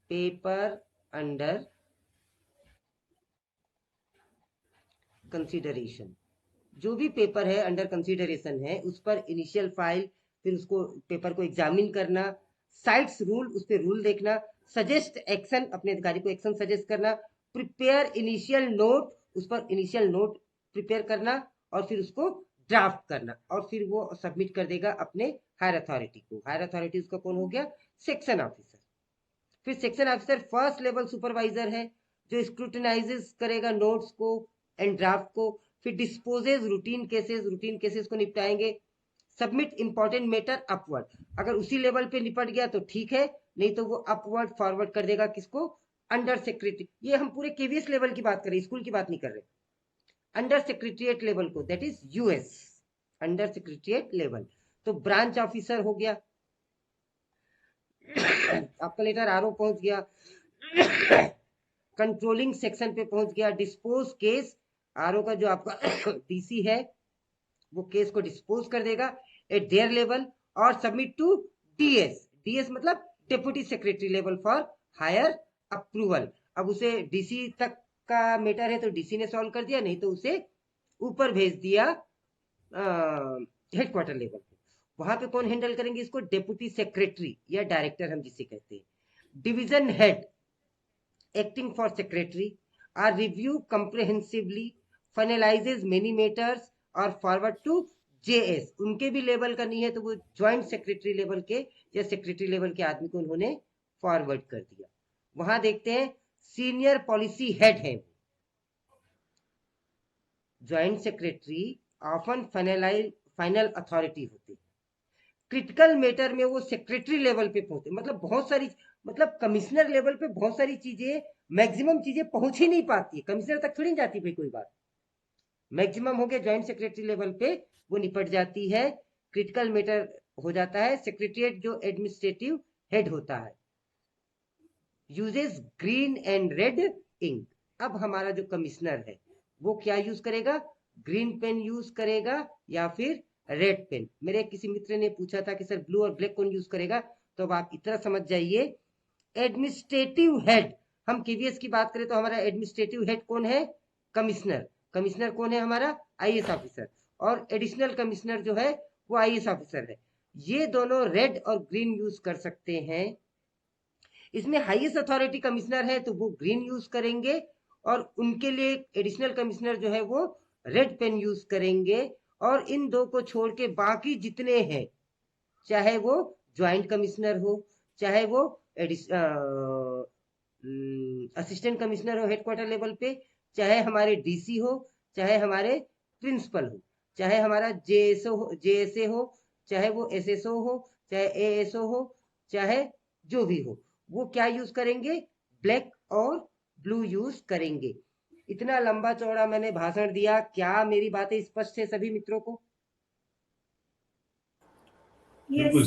पेपर अंडर कंसीडरेशन। जो भी पेपर है अंडर कंसीडरेशन है, उस पर इनिशियल फाइल, फिर उसको पेपर को एग्जामिन करना, साइट्स रूल, उस पर रूल देखना, सजेस्ट एक्शन, अपने अधिकारी को एक्शन सजेस्ट करना, प्रिपेयर इनिशियल नोट, उस पर इनिशियल नोट प्रिपेयर करना और फिर उसको ड्राफ्ट करना और फिर वो सबमिट कर देगा अपने हायर अथॉरिटी को। हायर अथॉरिटी उसका कौन हो गया? Section officer. फिर section officer first level supervisor है जो स्क्रूटिनाइजेस करेगा नोट्स को एंड ड्राफ्ट को, फिर डिस्पोजेज रूटीन केसेस को निपटाएंगे, सबमिट इंपॉर्टेंट मैटर अपवर्ड। अगर उसी लेवल पे निपट गया तो ठीक है, नहीं तो वो अपवर्ड फॉरवर्ड कर देगा किसको? Under secretary. ये हम पूरे केवीएस लेवल की बात कर रहे हैं, स्कूल की बात नहीं कर रहे। अंडर सेक्रेटरिएट लेवल को, that is US, under secretariat level. तो ब्रांच ऑफिसर हो गया, आपका लेटर आरओ पहुंच गया, कंट्रोलिंग सेक्शन पे पहुंच गया, डिस्पोज केस, आरओ का जो आपका डीसी है वो केस को डिस्पोज कर देगा एट देयर लेवल और सबमिट टू डीएस। डीएस मतलब deputy secretary level for higher approval. अब उसे डीसी तक का मैटर है तो डीसी ने सॉल्व कर दिया, नहीं तो उसे ऊपर भेज दिया हेडक्वार्टर लेवल पे। वहां पे कौन हैंडल करेंगे इसको? डेप्यूटी सेक्रेटरी या डायरेक्टर हम जिसे कहते हैं। Division head acting for secretary are review comprehensively, finalises many matters और फॉरवर्ड टू जेएस। उनके भी लेवल का नहीं है तो वो ज्वाइंट सेक्रेटरी लेवल के या सेक्रेटरी लेवल के आदमी को उन्होंने फॉरवर्ड कर दिया। वहां देखते हैं सीनियर पॉलिसी हेड है, joint secretary often final authority होते। क्रिटिकल मैटर में वो सेक्रेटरी लेवल पे पहुंचे, मतलब बहुत सारी, मतलब कमिश्नर लेवल पे बहुत सारी चीजें, मैक्सिमम चीजें पहुंच ही नहीं पाती, कमिश्नर तक थोड़ी जाती भाई कोई बात। मैक्सिमम हो गया ज्वाइंट सेक्रेटरी लेवल पे वो निपट जाती है, क्रिटिकल मैटर हो जाता है। सेक्रेटरीट जो एडमिनिस्ट्रेटिव हेड होता है, uses green and red ink. अब हमारा जो कमिश्नर है वो क्या यूज करेगा? ग्रीन पेन यूज करेगा या फिर रेड पेन। मेरे किसी मित्र ने पूछा था कि सर ब्लू और ब्लैक कौन यूज करेगा, तो अब आप इतना समझ जाइए। एडमिनिस्ट्रेटिव हेड, हम केवीएस की बात करें तो हमारा एडमिनिस्ट्रेटिव हेड कौन है? कमिश्नर। कमिश्नर कौन है? हमारा आईएएस ऑफिसर। और एडिशनल कमिश्नर जो है वो आईएएस ऑफिसर है। ये दोनों रेड और ग्रीन यूज कर सकते हैं। इसमें हाईएस्ट अथॉरिटी कमिश्नर है तो वो ग्रीन यूज करेंगे और उनके लिए एडिशनल कमिश्नर जो है वो रेड पेन यूज करेंगे। और इन दो को छोड़ के बाकी जितने हैं, चाहे वो ज्वाइंट कमिश्नर हो, चाहे वो असिस्टेंट कमिश्नर हो हेडक्वार्टर लेवल पे, चाहे हमारे डीसी हो, चाहे हमारे प्रिंसिपल हो, चाहे हमारा जेएसए हो, चाहे वो एसएसओ हो, चाहे एएसओ हो, चाहे जो भी हो, वो क्या यूज करेंगे? ब्लैक और ब्लू यूज करेंगे। इतना लंबा चौड़ा मैंने भाषण दिया, क्या मेरी बातें स्पष्ट है सभी मित्रों को? यस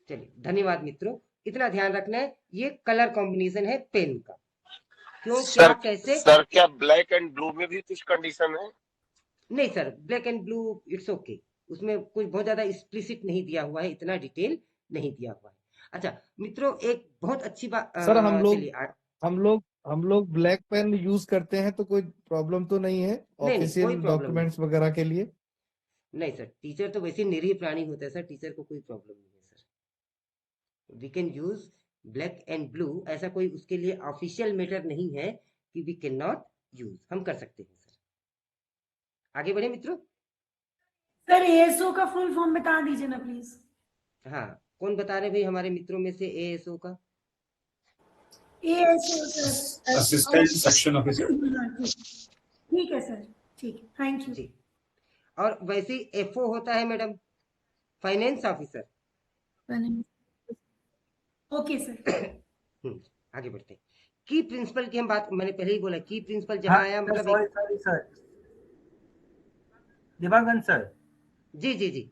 चलिए धन्यवाद मित्रों, इतना ध्यान रखना है। ये कलर कॉम्बिनेशन है पेन का, क्यों, क्या, सर कैसे। सर क्या ब्लैक एंड ब्लू में भी कुछ कंडीशन है? नहीं sir, black and blue it's okay, उसमें कोई बहुत ज्यादा एक्सप्लिसिट नहीं दिया हुआ है, इतना डिटेल नहीं दिया हुआ है। अच्छा मित्रों, एक बहुत अच्छी बात, सर चलिए हम लोग ब्लैक पेन यूज करते हैं तो कोई प्रॉब्लम तो नहीं है नहीं नहीं, कोई ऑफिशियल प्रॉब्लम नहीं। डॉक्यूमेंट्स वगैरह के लिए? नहीं सर, टीचर तो वैसे ही निरीह प्राणी होता है सर, टीचर को कोई प्रॉब्लम नहीं है sir. We can use black and blue, ऐसा कोई उसके लिए ऑफिशियल मैटर नहीं है कि वी कैन नॉट यूज, हम कर सकते हैं सर। आगे बढ़े मित्रों। सर एएसओ का फुल फॉर्म बता दीजिए ना प्लीज। हाँ, कौन बता रहे भाई हमारे मित्रों में से एएसओ का? ASO sir. Assistant section officer. ठीक है सर, ठीक है, थैंक यू। जी, और वैसे ही एफओ होता है madam, finance officer. Okay sir. आगे बढ़ते हैं। की प्रिंसिपल की हम बात, मैंने पहले ही बोला, की प्रिंसिपल हाँ जहां आया सर, मतलब सॉरी सॉरी सर, दिवाकरन सर, जी जी जी,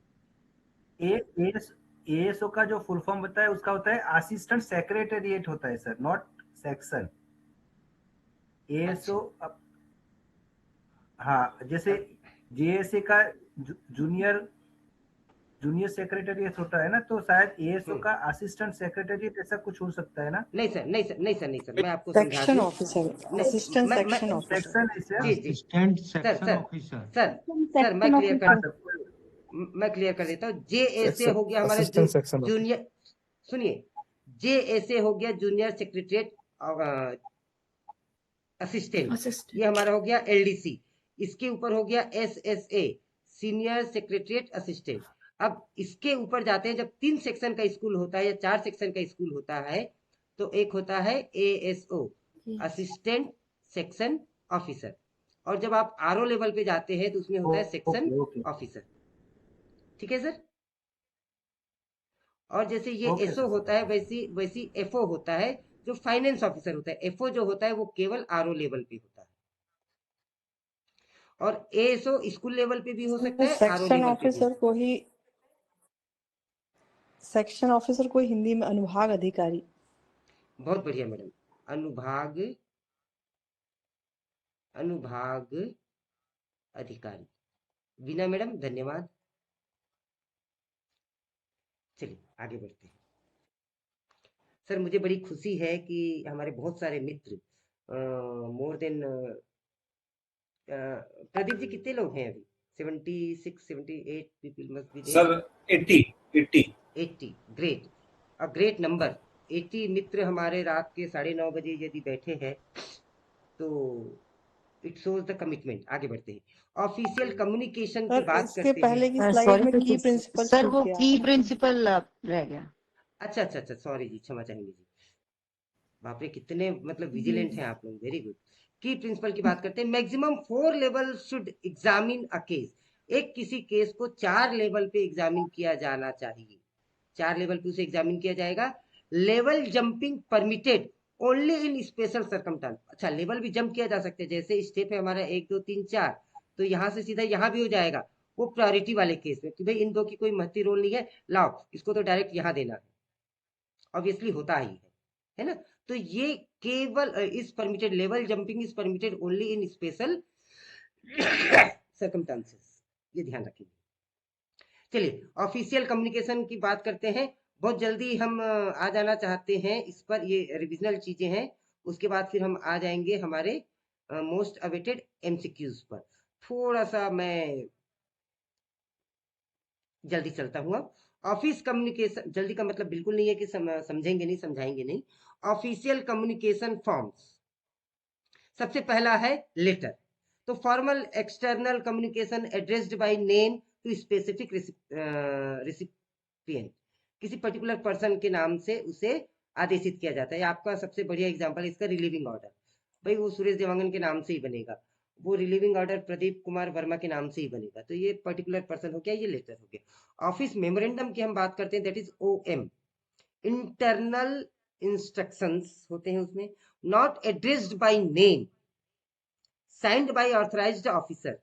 एएसओ का जो फुल फॉर्म बताया उसका होता है असिस्टेंट सेक्रेटेरिएट होता है सर, नॉट सेक्शन। एएसओ हाँ, जैसे जेएसए का जूनियर सेक्रेटेरिएट होता है ना, तो शायद एएसओ का असिस्टेंट सेक्रेटेरिएट ऐसा कुछ हो सकता है ना? नहीं सर, नहीं सर, नहीं सर, नहीं सर, मैं आपको समझा सेक्शन दूं। ऑफिसर, नहीं, असिस्टेंट मैं सेक्शन ऑफिसर। सेक्शन है सर। जी जी assistant sir section sir officer. Sir मैं क्लियर कर, हाँ सर, मैं क्लियर कर देता हूँ। जेएसए हो गया हमारा असिस्टेंट सेक्शन जूनियर, सुनिए, जेएसए हो गया जूनियर सेक्रेटरीट असिस्टेंट, ये हमारा हो गया एलडीसी। इसके ऊपर हो गया एसएसए, सीनियर सेक्रेटरीट असिस्टेंट। अब इसके ऊपर जाते हैं, जब 3 सेक्शन का स्कूल होता है या 4 सेक्शन का स्कूल होता है, तो एक होता है एएसओ, असिस्टेंट सेक्शन ऑफिसर। और जब आप आरओ लेवल पे जाते हैं तो उसमें होता है सेक्शन ओके ऑफिसर। ठीक है सर। और जैसे ये ओके एसओ होता है, वैसी एफओ होता है जो फाइनेंस ऑफिसर होता है। एफओ जो होता है वो केवल आरओ लेवल पे होता है, और एएसओ स्कूल लेवल पे भी हो सकता है, आरओ सेक्शन लेवल पे भी। ऑफिसर को ही, सेक्शन ऑफिसर को हिंदी में अनुभाग अधिकारी। बहुत बढ़िया मैडम, अनुभाग अधिकारी। बीना मैडम धन्यवाद। चलिए आगे बढ़ते हैं। सर मुझे बड़ी खुशी है कि हमारे बहुत सारे मित्र, मोर देन, प्रदीप जी कितने लोग हैं अभी? 76 78 people must be there sir 80 great, a great number. 80 मित्र हमारे रात के 9:30 बजे यदि बैठे हैं तो इट शोज द कमिटमेंट। आगे बढ़ते हैं। ऑफिशियल कम्युनिकेशन की सर बात इसके करते पहले हैं। की स्लाइड में की प्रिंसिपल सर छूट वो गया। की प्रिंसिपल रह गया। अच्छा अच्छा अच्छा, सॉरी जी, क्षमा चाहेंगे जी। बाप रे, कितने मतलब विजिलेंट हैं आप लोग, वेरी गुड। की प्रिंसिपल की बात करते हैं। Maximum 4 level should examine a case. एक किसी केस को 4 लेवल पे एग्जामिन किया जाना चाहिए। 4 लेवल पे उसे एग्जामिन किया जाएगा। Level jumping permitted only in special circumstance. अच्छा, लेवल भी जंप किया जा सकता है, जैसे स्टेप है हमारा 1 2 3 4, तो यहाँ से सीधा यहाँ भी हो जाएगा, वो प्रायोरिटी वाले केस में कि भाई इन दो की कोई महती रोल नहीं है, लाओ इसको तो डायरेक्ट यहाँ देना है। ऑब्वियसली होता ही है ना। तो ये केवल इस permitted, level jumping is permitted only in special circumstances, ये ध्यान रखिए। चलिए ऑफिशियल कम्युनिकेशन की बात करते हैं। बहुत जल्दी हम आ जाना चाहते हैं इस पर, ये रिविजनल चीजें हैं। उसके बाद फिर हम आ जाएंगे हमारे मोस्ट अवेटेड एमसीक्यूज पर। थोड़ा सा मैं जल्दी चलता हूँ। अब ऑफिस कम्युनिकेशन, जल्दी का मतलब बिल्कुल नहीं है कि समझेंगे नहीं, समझाएंगे नहीं। ऑफिशियल कम्युनिकेशन फॉर्म्स, सबसे पहला है लेटर। तो formal external communication addressed by name to specific recipient, किसी पर्टिकुलर पर्सन के नाम से उसे आदेशित किया जाता है। आपका सबसे बढ़िया एग्जांपल इसका रिलीविंग ऑर्डर, भाई वो सुरेश देवांगन के नाम से ही बनेगा, वो रिलीविंग ऑर्डर प्रदीप कुमार वर्मा के नाम से ही बनेगा। तो ये पर्टिकुलर पर्सन हो गया, ये लेटर हो गया। ऑफिस मेमोरेंडम की हम बात करते हैं, that is OM, internal instructions होते हैं उसमें, not addressed by name, signed by authorised officer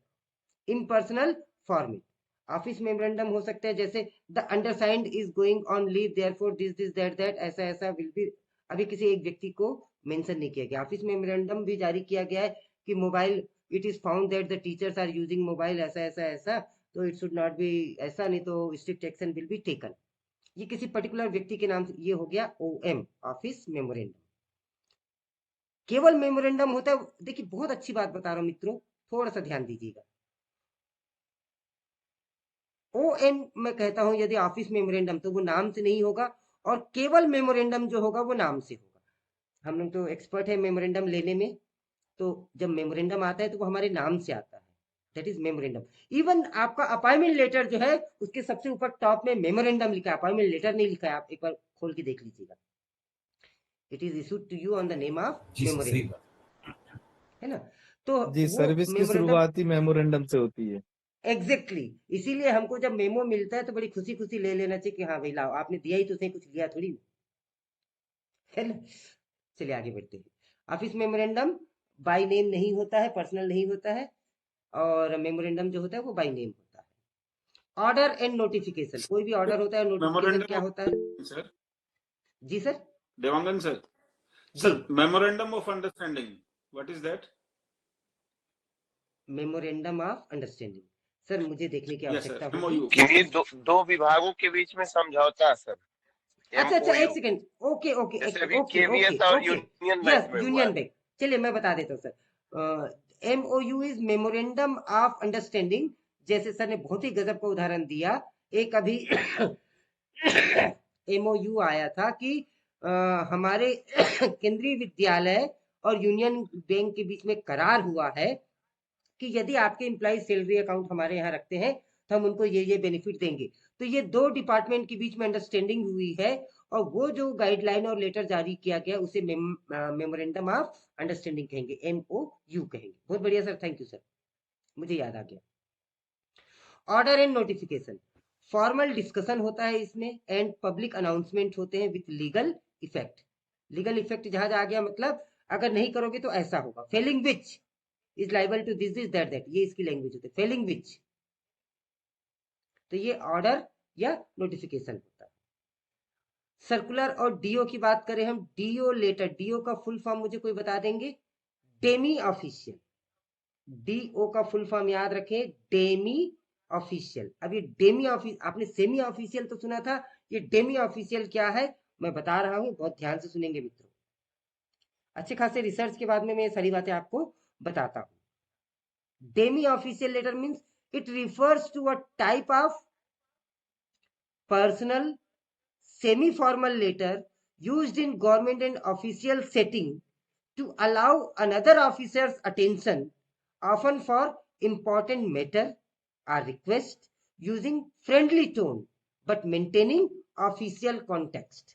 in personal format. Office memorandum हो सकता है जैसे the undersigned is going on leave therefore this this that that, ऐसा ऐसा विल बी। अभी किसी एक व्यक्ति को मेंशन नहीं किया गया। ऑफिस मेमोरेंडम भी जारी किया गया है कि mobile, it is found that the teachers are using mobile, ऐसा ऐसा ऐसा, तो इट शुड नॉट बी ऐसा, नहीं तो strict action will be taken. ये किसी पर्टिकुलर व्यक्ति के नाम से, ये हो गया OM, ऑफिस मेमोरेंडम। केवल मेमोरेंडम होता है, देखिए बहुत अच्छी बात बता रहा हूं मित्रों, थोड़ा सा ध्यान दीजिएगा। ON मैं कहता हूं यदि ऑफिस मेमोरेंडम, तो वो नाम से नहीं होगा, और केवल मेमोरेंडम जो होगा वो नाम से होगा। हम लोग तो एक्सपर्ट है मेमोरेंडम लेने में, तो जब मेमोरेंडम आता है तो वो हमारे नाम से आता है, दैट इज मेमोरेंडम। इवन आपका अपॉइंटमेंट लेटर जो है उसके सबसे ऊपर टॉप में मेमोरेंडम लिखा है, अपॉइंटमेंट लेटर नहीं लिखा है, आप एक बार खोल के देख लीजिएगा। It is issued to you on the name of जी सर, सही मेमोरेंडम, है ना। तो जी, वो सर्विस की मेमोरेंडम शुरुआत ही मेमोरेंडम से होती है। एग्जैक्टली इसीलिए हमको जब मेमो मिलता है तो बड़ी खुशी खुशी ले लेना चाहिए कि हाँ भाई लाओ, आपने दिया ही तो सही, कुछ लिया थोड़ी, है ना। चलिए आगे बढ़ते हैं। ऑफिस मेमोरेंडम बाय नेम नहीं होता है, पर्सनल नहीं होता है, और मेमोरेंडम जो होता है वो बाय नेम होता है। ऑर्डर एंड नोटिफिकेशन, कोई भी ऑर्डर होता है, नोटिफिकेशन क्या होता है? सर जी सर, देवांगन सर, जी sir memorandum of understanding, what is that? Memorandum of understanding, sir मुझे देखने की यस आवश्यकता सर, होगी। MOU। ये दो विभागों के बीच में समझौता है सर, अच्छा अच्छा, एक MOU। सेकंड, ओके ओके जैसे ओके अभी ओके KVS और ओके, यूनियन यस बैंक में हुआ यूनियन है। बैंक, चलिए मैं बता देता हूँ sir. MOU is memorandum of understanding. जैसे सर ने बहुत ही गजब का उदाहरण दिया, एक अभी MOU आया था कि हमारे केंद्रीय विद्यालय और यूनियन बैंक के बीच में करार हुआ है कि यदि आपके एम्प्लॉय सैलरी अकाउंट हमारे यहाँ रखते हैं तो हम उनको ये बेनिफिट देंगे। तो ये दो डिपार्टमेंट के बीच में अंडरस्टैंडिंग हुई है, और वो जो गाइडलाइन और लेटर जारी किया गया उसे मेमोरेंडम ऑफ अंडरस्टैंडिंग कहेंगे, MOU कहेंगे। बहुत बढ़िया सर, थैंक यू सर, मुझे याद आ गया। Order and notification, formal discussion होता है इसमें, एंड पब्लिक अनाउंसमेंट होते हैं with legal effect. Legal effect जहां आ गया मतलब अगर नहीं करोगे तो ऐसा होगा। Failing which is liable to this this that that, ये इसकी लैंग्वेज होती है, फेलिंग विच। तो ये ऑर्डर या नोटिफिकेशन होता है। सर्कुलर और डीओ की बात करें हम, डीओ लेटर, डीओ का फुल फॉर्म मुझे कोई बता देंगे? Demi official. डीओ का फुल फॉर्म याद रखें, डेमी ऑफिशियल। अब ये डेमी ऑफिस, आपने सेमी ऑफिशियल तो सुना था, ये डेमी ऑफिशियल क्या है मैं बता रहा हूं, बहुत ध्यान से सुनेंगे मित्रों। अच्छे खासे रिसर्च के बाद में मैं ये सारी बातें आपको बताता हूं। Demi official letter means it refers to a type of personal semi-formal letter used in government and official setting to allow another officer's attention, often for important matter or request, using friendly tone but maintaining official context.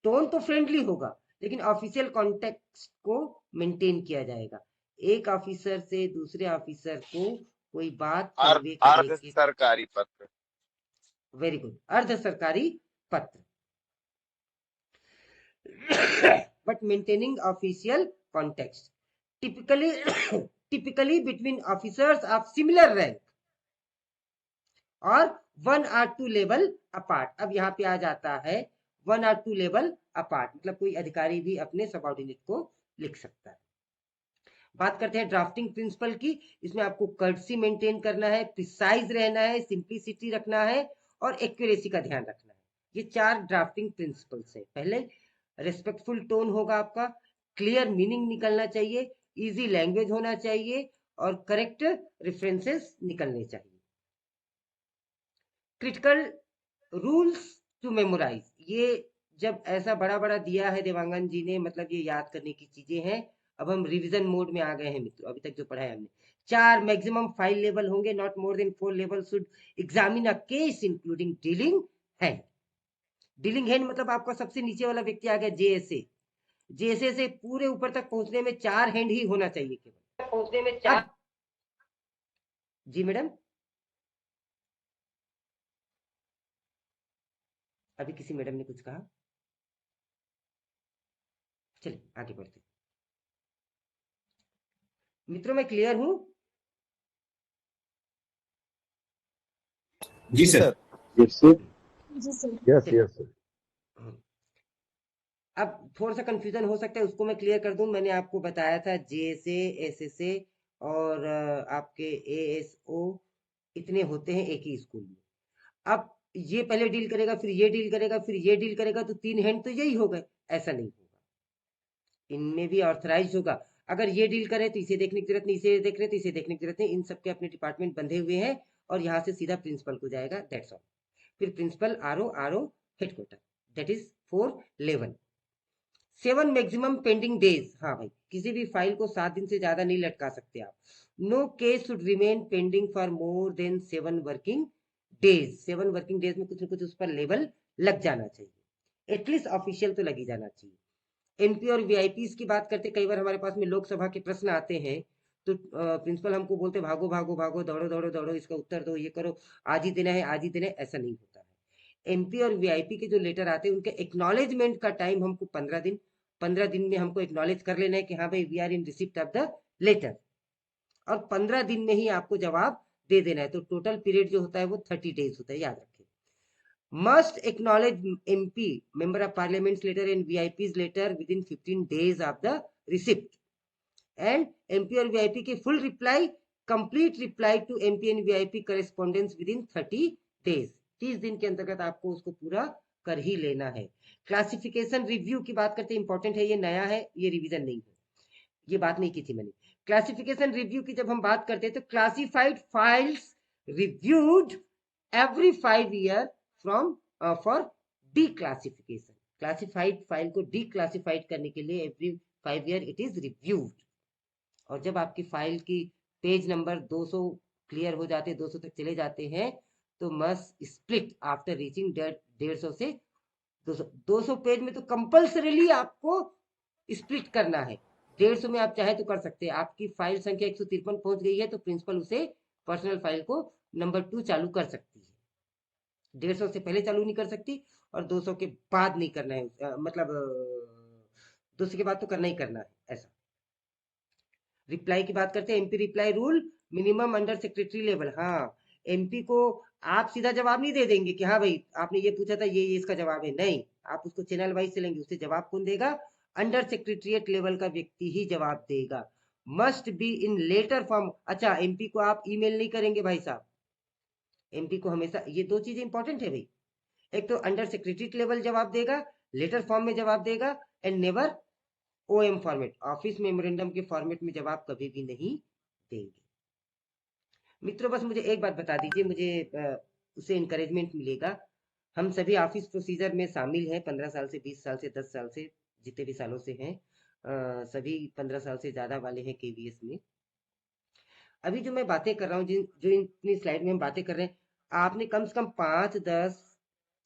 Tone तो friendly होगा लेकिन official context को maintain किया जाएगा। एक officer से दूसरे officer को कोई बात कन्वे करने अर्ध के, सरकारी पत्र। वेरी गुड, अर्ध सरकारी पत्र, but maintaining official context, typically between officers of similar rank और 1 or 2 लेवल अपार्ट। अब यहाँ पे आ जाता है 1 or 2 लेवल अपार्ट, मतलब कोई अधिकारी भी अपने सबऑर्डिनेट को लिख सकता है। बात करते हैं ड्राफ्टिंग प्रिंसिपल की। इसमें आपको कर्टसी मेंटेन करना है, प्रिसाइज रहना है, सिंप्लिसिटी रखना है और एक्यूरेसी का ध्यान रखना है। ये 4 ड्राफ्टिंग प्रिंसिपल्स हैं। पहले रेस्पेक्टफुल टोन होगा आपका, क्लियर मीनिंग निकलना चाहिए, इजी लैंग्वेज होना चाहिए और करेक्ट रेफरेंसेस निकलने चाहिए। क्रिटिकल रूल्स टू मेमोराइज, ये जब ऐसा बड़ा बड़ा दिया है देवांगन जी ने, मतलब ये याद करने की चीजें हैं। अब हम रिवीजन मोड में आ गए हैं मित्रों, अभी तक जो पढ़ा है हमने। 4 मैक्सिमम 5 लेवल होंगे, not more than 4 level should examine a case including dealing hand. Dealing hand मतलब आपका सबसे नीचे वाला व्यक्ति आ गया जेएसए। जेएसए से पूरे ऊपर तक पहुंचने में 4 हैंड ही होना चाहिए केवल, पहुंचने में 4। जी मैडम, अभी किसी मैडम ने कुछ कहा, चलिए आगे बढ़ते हैं। मित्रों मैं क्लियर हूं? जी सर। Yes, sir. Yes, चलिए। yes, sir. अब थोड़ा सा कंफ्यूजन हो सकता है, उसको मैं क्लियर कर दूं। मैंने आपको बताया था जेएसए, एसएसए और आपके एएसओ इतने होते हैं एक ही स्कूल में। अब ये पहले डील करेगा, फिर ये डील करेगा, फिर ये डील करेगा, तो 3 हैंड तो यही हो गए। ऐसा नहीं होगा, इनमें भी ऑथराइज होगा। अगर ये डील करे तो इसे देखने की जरूरत नहीं, इसे देख रहे तो इसे देखने की जरूरत नहीं। इन सबके अपने डिपार्टमेंट बंधे हुए हैं और यहाँ से सीधा प्रिंसिपल को जाएगा, दैट्स ऑल। फिर principal RO headquarter, that is 4 level. 7 maximum pending days. हाँ भाई, किसी भी फाइल को 7 दिन से ज्यादा नहीं लटका सकते आप। No case should remain pending for more than 7 working days. 7 working days में कुछ न कुछ उस पर लेवल लग जाना चाहिए, एटलीस्ट ऑफिशियल तो लगी जाना चाहिए। एमपी और वीआईपीज की बात करते, कई बार हमारे पास में लोकसभा के प्रश्न आते हैं तो प्रिंसिपल हमको बोलते भागो भागो भागो, दौड़ो दौड़ो दौड़ो, इसका उत्तर दो, ये करो, आज ही देना है, आज ही देना है। ऐसा नहीं होता है। एमपी और वीआईपी के जो लेटर आते हैं उनके एक्नॉलेजमेंट का टाइम हमको 15 दिन में हमको एक्नॉलेज कर लेना है कि हाँ भाई we are in receipt of the letter, और 15 दिन में ही आपको जवाब दे देना है। तो टोटल पीरियड जो होता है वो 30 डेज होता है, याद रखें। Must acknowledge MP, member of parliament's letter and VIP's letter within 15 days of the receipt. And MP और VIP के full reply, complete reply to MP and VIP correspondence within 30 days. 30 दिन के अंतर्गत आपको उसको पूरा कर ही लेना है। क्लासिफिकेशन रिव्यू की बात करते हैं, इंपॉर्टेंट है, ये नया है, ये रिवीजन नहीं है, ये बात नहीं की थी मैंने। क्लासिफिकेशन रिव्यू की जब हम बात करते हैं तो classified files reviewed every 5 year from for declassification. Classified file को डीक्लासिफाइड करने के लिए every 5 year it is reviewed. और जब आपकी फाइल की पेज नंबर 200 क्लियर हो जाते, 200 तक चले जाते हैं, तो मस्ट स्प्लिट आफ्टर रीचिंग 150 से 200 पेज में तो कंपल्सरीली आपको स्प्लिट करना है। 150 में आप चाहे तो कर सकते हैं। आपकी फाइल संख्या 153 पहुंच गई है तो प्रिंसिपल उसे पर्सनल फाइल को नंबर 2 चालू कर सकती है। 150 से पहले चालू नहीं कर सकती और 200 के बाद नहीं करना है, मतलब 200 के बाद तो करना ही करना है, ऐसा। रिप्लाई की बात करते हैं, MP reply rule minimum under secretary level. हाँ, एमपी को आप सीधा जवाब नहीं दे देंगे कि हाँ भाई आपने ये पूछा था, ये इसका जवाब है, नहीं, आप उसको चैनल वाइज चलेंगे। उससे जवाब कौन देगा? अंडर सेक्रेटरीट लेवल का व्यक्ति ही जवाब देगा। Must be in letter form. अच्छा, एमपी को आप ईमेल नहीं करेंगे भाई साहब, एमपी को हमेशा, ये 2 चीजें इंपॉर्टेंट है भाई, एक तो अंडर सेक्रेटरीट लेवल जवाब देगा, लेटर फॉर्म में जवाब देगा, and never OM format, office memorandum के फॉर्मेट में जवाब कभी भी नहीं देंगे। मित्रों, बस मुझे एक बात बता दीजिए, मुझे उससे इंकरेजमेंट मिलेगा। हम सभी ऑफिस प्रोसीजर में शामिल हैं, 15 साल से, 20 साल से, 10 साल से, जितने भी सालों से हैं, सभी 15 साल से ज्यादा वाले हैं केवीएस में। अभी जो मैं बातें कर रहा हूँ, जो इतनी स्लाइड में हम बातें कर रहे हैं, आपने कम से कम 5, 10,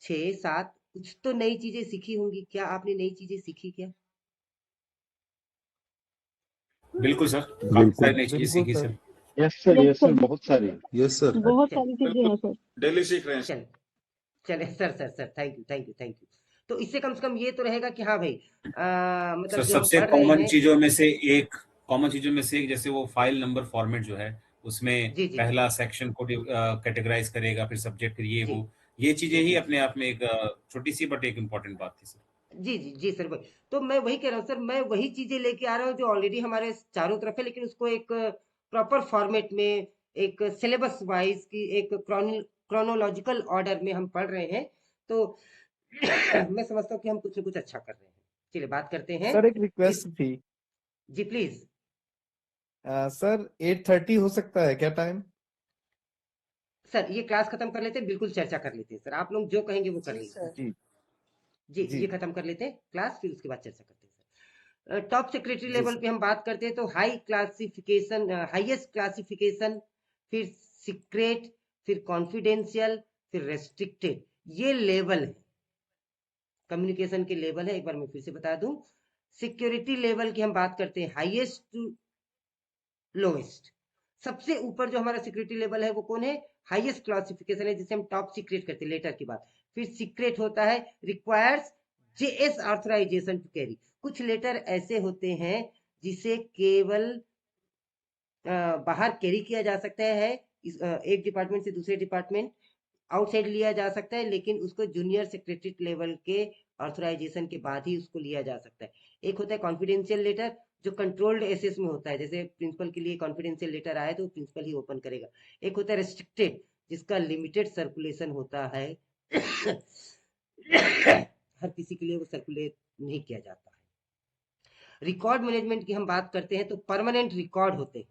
6, 7 कुछ तो नई चीजें सीखी होंगी। क्या आपने नई चीजें सीखी क्या? बिल्कुल सर, काफी सारी नई चीजें सीखी सर। यस सर, बहुत सारी। यस सर, बहुत सारी चीजें हैं सर। डेली सीख रहे हैं सर। चले सर, थैंक यू। तो इससे कम से कम ये तो रहेगा कि हाँ भाई, मतलब सर जो हम सबसे पढ़ रहे कॉमन हैं, चीजों में से एक, जैसे वो फाइल नंबर फॉर्मेट जो है उसमें जी, जी, पहला सेक्शन को कैटेगराइज करेगा, फिर सब्जेक्ट, फिर ये जी, वो, ये चीजें ही जी, अपने आप में एक छोटी सी बट एक इम्पोर्टेंट बात थी सर। जी सर, वही तो मैं वही कह रहा हूँ सर, मैं वही चीजें लेके आ रहा हूँ जो ऑलरेडी हमारे चारों तरफ है, लेकिन उसको एक प्रॉपर फॉर्मेट में, एक सिलेबस वाइज की, एक क्रोनोलॉजिकल ऑर्डर में हम पढ़ रहे हैं। तो मैं समझता हूँ कि हम कुछ न कुछ अच्छा कर रहे हैं। चलिए बात करते हैं। सर एक रिक्वेस्ट थी। जी प्लीज। सर 8:30 हो सकता है क्या टाइम? सर ये क्लास खत्म कर लेते हैं, बिल्कुल चर्चा कर लेते हैं सर, आप लोग जो कहेंगे वो कर जी लीजिए। सर। जी जी, ये खत्म कर लेते हैं क्लास, फिर उसके बाद चर्चा करते हैं सर। टॉप सेक्रेटरी लेवल पे हम बात करते हैं तो हाई क्लासिफिकेशन, हाईएस्ट क्लासिफिकेशन, फिर सीक्रेट, फिर कॉन्फिडेंशियल, फिर रेस्ट्रिक्टेड, ये लेवल है, कम्युनिकेशन के लेवल है। एक बार मैं फिर से बता दूं, सिक्योरिटी लेवल की हम बात करते हैं हाईएस्ट टू लोएस्ट। सबसे ऊपर जो हमारा सिक्योरिटी लेवल है वो कौन है? हाईएस्ट क्लासिफिकेशन है, जिसे हम टॉप सीक्रेट करते हैं, लेटर की बात। फिर सीक्रेट होता है requires JS authorisation to carry. कुछ लेटर ऐसे होते हैं जिसे केवल बाहर कैरी किया जा सकता है, एक डिपार्टमेंट से दूसरे डिपार्टमेंट, आउटसाइड लिया जा सकता है, लेकिन उसको जूनियर सेक्रेटरी लेवल के ऑथराइजेशन के बाद ही उसको लिया जा सकता है। एक होता है कॉन्फिडेंशियल लेटर, जो कंट्रोल्ड एसेस में होता है, जैसे प्रिंसिपल के लिए कॉन्फिडेंशियल लेटर आया तो प्रिंसिपल ही ओपन करेगा। एक होता है रेस्ट्रिक्टेड, जिसका लिमिटेड सर्कुलेशन होता है हर किसी के लिए वो सर्कुलेट नहीं किया जाता है। रिकॉर्ड मैनेजमेंट की हम बात करते हैं तो परमानेंट रिकॉर्ड होते हैं,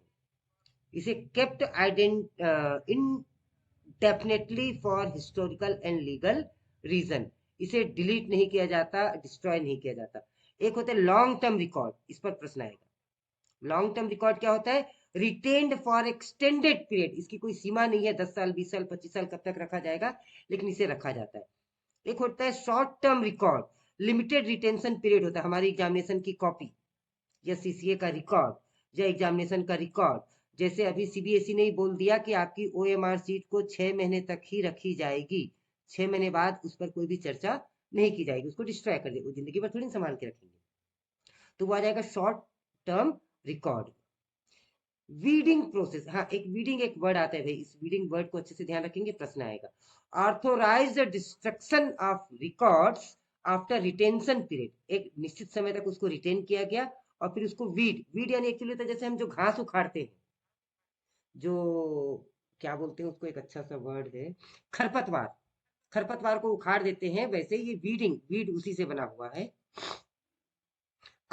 इसे kept indefinitely for historical and legal reason, इसे डिलीट नहीं किया जाता, डिस्ट्रॉय नहीं किया जाता। एक होता है लॉन्ग टर्म रिकॉर्ड, इस पर प्रश्न आएगा। लॉन्ग टर्म रिकॉर्ड क्या होता है? रिटेन्ड फॉर एक्सटेंडेड पीरियड, इसकी कोई सीमा नहीं है, 10 साल 20 साल 25 साल कब तक रखा जाएगा, लेकिन इसे रखा जाता है। एक होता है short term record, limited retention period होता है, हमारी एग्जामिनेशन की कॉपी या सीसीए का रिकॉर्ड या एग्जामिनेशन का रिकॉर्ड। जैसे अभी सीबीएसई ने ही बोल दिया कि आपकी ओएमआर सीट को 6 महीने तक ही रखी जाएगी, 6 महीने बाद उस पर कोई भी चर्चा नहीं की जाएगी, उसको डिस्ट्रॉय कर देगी, जिंदगी भर थोड़ी संभाल के रखेंगे, तो वो आ जाएगा short term record. Weeding process, हाँ एक वीडिंग एक वर्ड आता है भाई, इस वीडिंग वर्ड को अच्छे से ध्यान रखेंगे, प्रश्न आएगा। Authorise destruction of records after retention period, एक निश्चित समय तक उसको रिटेन किया गया और फिर उसको वीड यानी एक्चुअली होता है जैसे हम जो घास उखाड़ते हैं, जो क्या बोलते हैं उसको, एक अच्छा सा वर्ड है, खरपतवार को उखाड़ देते हैं, वैसे ये वीड उसी से बना हुआ है।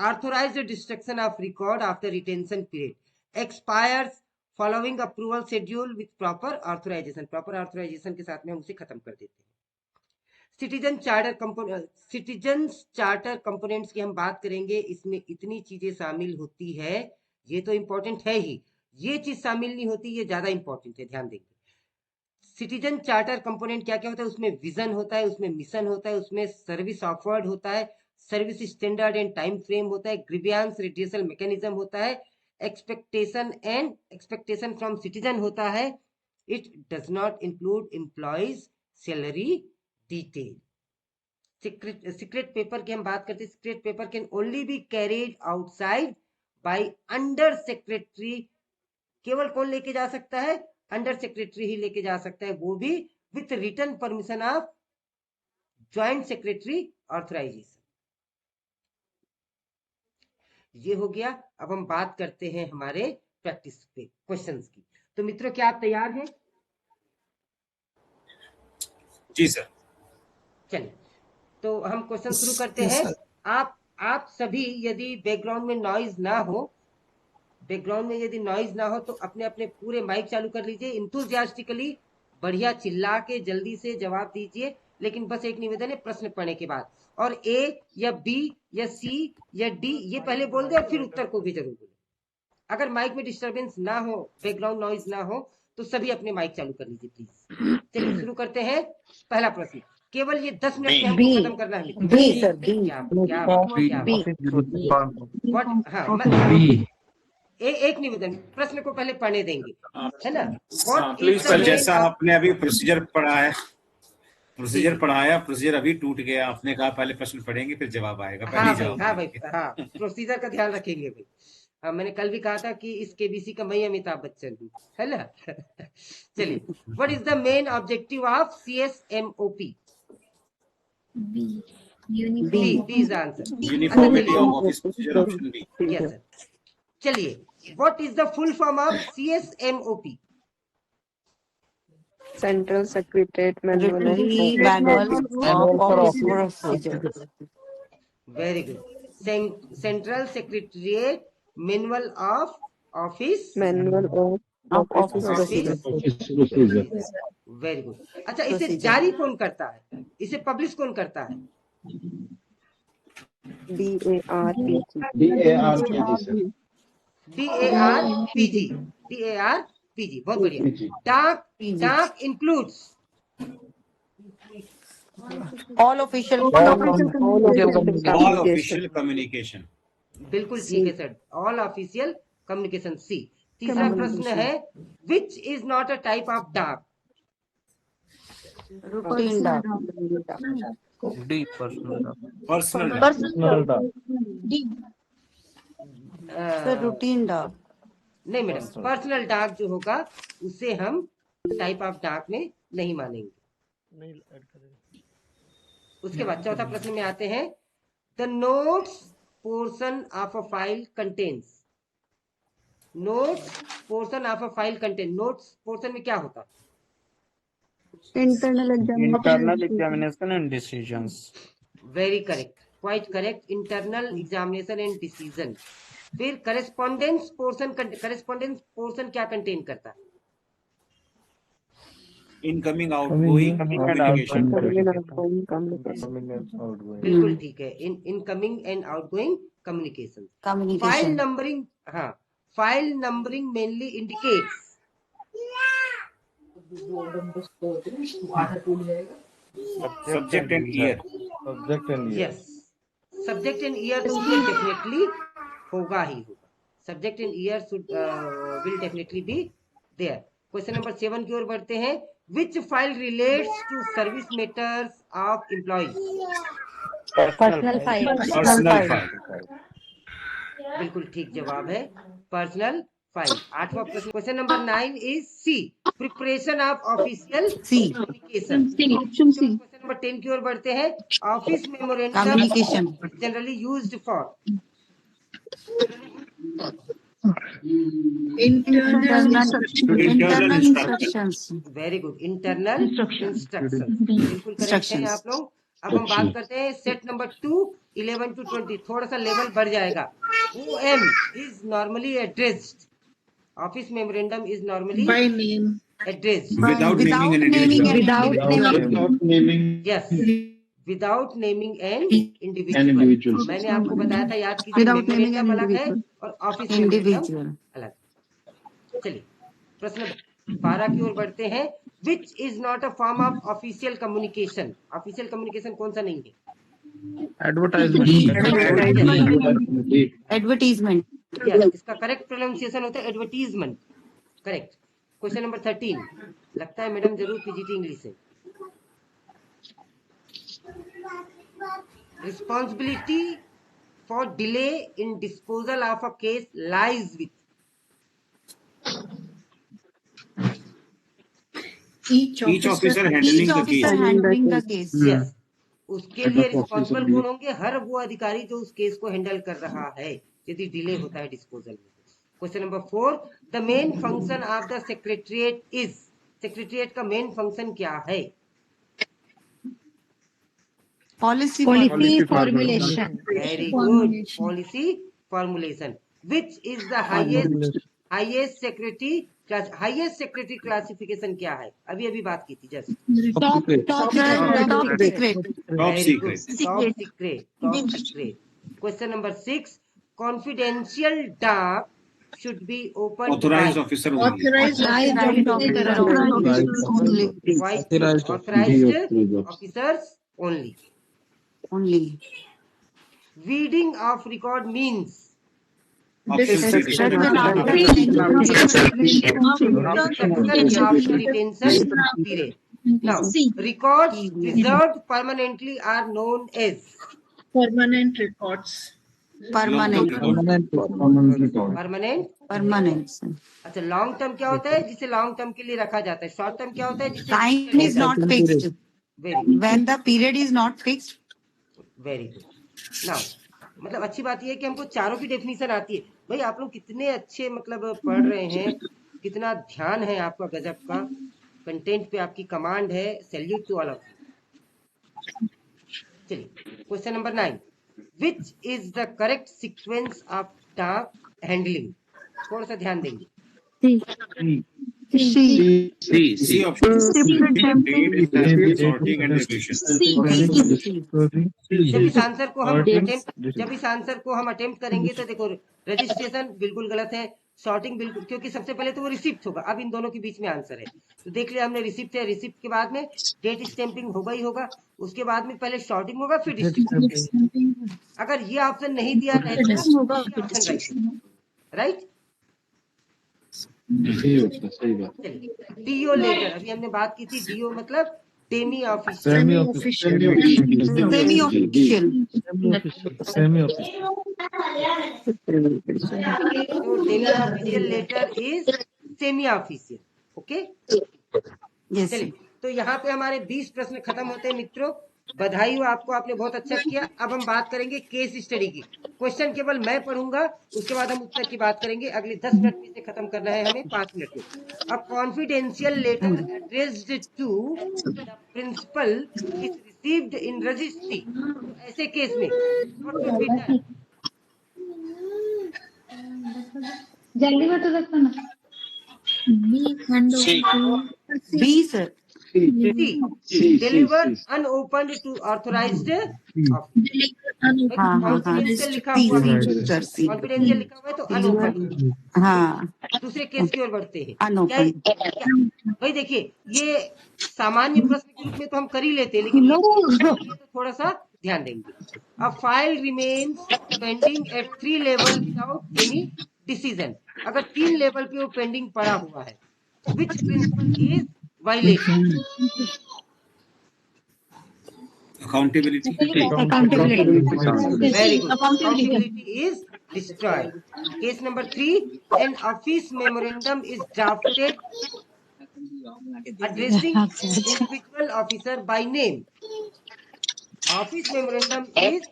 Authorise destruction of record after retention period expires following approval schedule with proper authorization, proper authorization के साथ में हम उसे खत्म कर देते हैं। सिटीजन्स चार्टर कंपोनेंट्स की हम बात करेंगे, इसमें इतनी चीजें शामिल होती है, ये तो इंपॉर्टेंट है ही, ये चीज शामिल नहीं होती, ये ज्यादा इंपॉर्टेंट है, ध्यान देंगे। सिटीजन चार्टर कंपोनेंट क्या क्या होता है? उसमें विजन होता है, उसमें मिशन होता है, उसमें सर्विस ऑफर्ड होता है, service standard and time frame होता है, ग्रीवियंस रिड्रेसल मैकेनिज्म होता है, एक्सपेक्टेशन फ्रॉम सिटीजन होता है। It does not include employees salary detail. Secret paper की हम बात करते हैं, secret paper can only be carried outside by under secretary, केवल कौन लेके जा सकता है? अंडर सेक्रेटरी ही लेके जा सकता है, वो भी with written permission of joint secretary authorisation. ये हो गया। अब हम बात करते हैं हमारे प्रैक्टिस पे क्वेश्चंस की। तो मित्रों क्या आप तैयार हैं? जी सर। चलिए तो हम क्वेश्चन शुरू करते हैं। आप सभी यदि बैकग्राउंड में नॉइज ना हो, तो अपने अपने पूरे माइक चालू कर लीजिए, इंथुजियास्टिकली बढ़िया चिल्ला के जल्दी से जवाब दीजिए, लेकिन बस एक निवेदन है, प्रश्न पढ़ने के बाद और ए या बी या सी या डी ये पहले बोल दे और फिर उत्तर को भी जरूर बोले। अगर माइक में डिस्टरबेंस ना हो, बैकग्राउंड नॉइज ना हो, तो सभी अपने माइक चालू कर लीजिए प्लीज। चलिए शुरू करते हैं। पहला प्रश्न, केवल ये 10 मिनट में हमको खत्म करना है। बी सर, एक निवेदन, प्रश्न को पहले पढ़ने देंगे, है ना? प्लीज सर जैसा आपने अभी प्रोसीजर पढ़ाया, प्रोसीजर अभी टूट गया, आपने कहा पहले प्रश्न पढ़ेंगे फिर जवाब आएगा। हाँ भाई, प्रोसीजर का ध्यान रखेंगे भाई। हाँ, मैंने कल भी कहा था कि इस केबीसी का मैं अमिताभ बच्चन हूँ, है ना? चलिए, what is the main objective of CSMOP? B is the answer. Uniformity of office procedure, option B. Yes sir. चलिए, what is the full form of CSMOP? Central secretariat manual very good. Central secretariat manual of office very good. अच्छा, इसे जारी कौन करता है? इसे publish कौन करता है? DARPG, बहुत बढ़िया। डाक इंक्लूड्स ऑल ऑफिशियल कम्युनिकेशन। बिल्कुल ठीक है सर, ऑल ऑफिशियल कम्युनिकेशन सी। तीसरा प्रश्न है, which is not a type of डाक? रूटीन डाक, पर्सनल डाक। सर रूटीन डाक नहीं मैडम, पर्सनल डाक जो होगा उसे हम टाइप ऑफ डाक में नहीं मानेंगे। उसके बाद चौथा प्रश्न में आते हैं, the notes portion of a file contains. Notes portion of a file contain, notes portion में क्या होता है? Internal examination and decisions. Very correct, quite correct, internal examination and decision. फिर करेस्पॉन्डेंस पोर्शन क्या कंटेन करता है? Incoming outgoing communication. बिल्कुल ठीक है, incoming and outgoing communication. File Communication. Numbering, हाँ, file numbering mainly indicates subject and year. Subject and yes, subject and year तो उसमें डेफिनेटली होगा ही होगा, subject and year should will definitely be there. Question number 7 की ओर बढ़ते हैं। Which file relates to service matters of employees? personal file. Personal file. बिल्कुल ठीक जवाब है, पर्सनल फाइल। 8वां प्रश्न, question number 9 is C, preparation of official C. Communication. Question number 10 की ओर बढ़ते हैं। Office memorandum Communication. Generally used for? Internal instructions. Very good, internal instruction, बिल्कुल करेक्ट है आप लोग। अब हम बात करते हैं सेट नंबर 2, 11 to 20, थोड़ा सा लेवल बढ़ जाएगा। OM is normally addressed, office memorandum is normally by name. Addressed Without naming an naming individual. an individual. Without naming yes, without naming N an individual. individual. मैंने आपको बताया था, याद कीजिए, Without naming मेमोरेंडम an अलग है individual. और office memorandum Individual. अलग। चलिए प्रश्न 12 की ओर बढ़ते हैं। Which is not a form of official communication? Official communication कौन सा नहीं है? Advertisement. यस, इसका करेक्ट प्रोनाउंसिएशन होता है एडवर्टीजमेंट, करेक्ट। क्वेश्चन नंबर 13, लगता है मैडम जरूर पीजीटी इंग्लिश से। Responsibility for delay in disposal of a case lies with? Each Each officer handling Each the officer case. handling the case. Yes, उसके Head लिए of office responsible only. कौन होंगे? हर वो अधिकारी जो उस केस को हैंडल कर रहा है यदि डिले होता है डिस्पोजल में। Question number 4, the main function of the secretariat is? Secretariat का मेन फंक्शन क्या है? Policy. formulation. Very good, policy formulation. Which is the highest secretary classification क्या है? अभी अभी बात की थी just. Top secret. Top secret. Top secret. Question number 6, confidential डाक should be open Authorized officer only. Authorized Authorized officer only. Authorised officers only. Only. Reading of record means? Option C. Discussion after retention period. Now, records preserved permanently are known as? permanent records. Permanent. Permanent. अच्छा, long term क्या होता है? जिसे long term के लिए रखा जाता है। शॉर्ट टर्म क्या होता है? जिसे Time is not fixed. Very When the period is not fixed. Very good. Now, मतलब अच्छी बात यह है कि हमको चारों की डेफिनेशन आती है। भाई आप लोग कितने अच्छे मतलब पढ़ रहे हैं, कितना ध्यान है आपका, गजब का कंटेंट पे आपकी कमांड है, salute to all of you. चलिए question number 9, which is the correct sequence of task handling? थोड़ा सा ध्यान देंगे। C option. Date, sorting and revision. जब इस आंसर को हम अटेम्प्ट करेंगे तो देखो, रजिस्ट्रेशन बिल्कुल गलत है, सॉर्टिंग बिल्कुल, क्योंकि सबसे पहले तो वो रिसिप्ट होगा। अब इन दोनों के बीच में आंसर है, तो देख लिया हमने, रिसिप्ट है, रिसिप्ट के बाद में डेट स्टैंपिंग होगा ही होगा, उसके बाद में पहले सॉर्टिंग होगा फिर डिस्ट्रीब्यूशन। अगर ये ऑप्शन नहीं दिया ऑप्शन राइट, सही बात। डीओ लेटर, अभी हमने बात की थी, डीओ मतलब डेमी ऑफिशियल। Semi official. तो demi official letter is semi official. Okay, Yes. चलिए, तो यहाँ पे हमारे 20 प्रश्न खत्म होते हैं मित्रों। बधाई हो आपको, आपने बहुत अच्छा किया। अब हम बात करेंगे केस स्टडी की। क्वेश्चन केवल मैं पढ़ूंगा, उसके बाद हम उत्तर की बात करेंगे। अगले 10 मिनट में से खत्म करना है हमें, 5 मिनट में। A confidential letter addressed to the principal is received in registry. तो ऐसे केस में व्हाट शुड बी डन? जल्दी में तो रखो ना। B, sir. C. Deliver unopened to authorized officer। Confidential लिखा हुआ है, Sir, C. कॉन्फिडेंशियल लिखा हुआ है तो अनओपन। हाँ, दूसरे केस की ओर बढ़ते हैं। unopened. भाई देखिए, ये सामान्य प्रश्न के रूप में तो हम कर ही लेते हैं, लेकिन तो थोड़ा सा ध्यान देंगे। A file remains pending at 3 level without any decision. अगर 3 लेवल पे वो पेंडिंग पड़ा हुआ है, which principle is violated? Accountability. Very good. Accountability is destroyed. Case number 3, an office memorandum is drafted addressing individual officer by name. Office memorandum is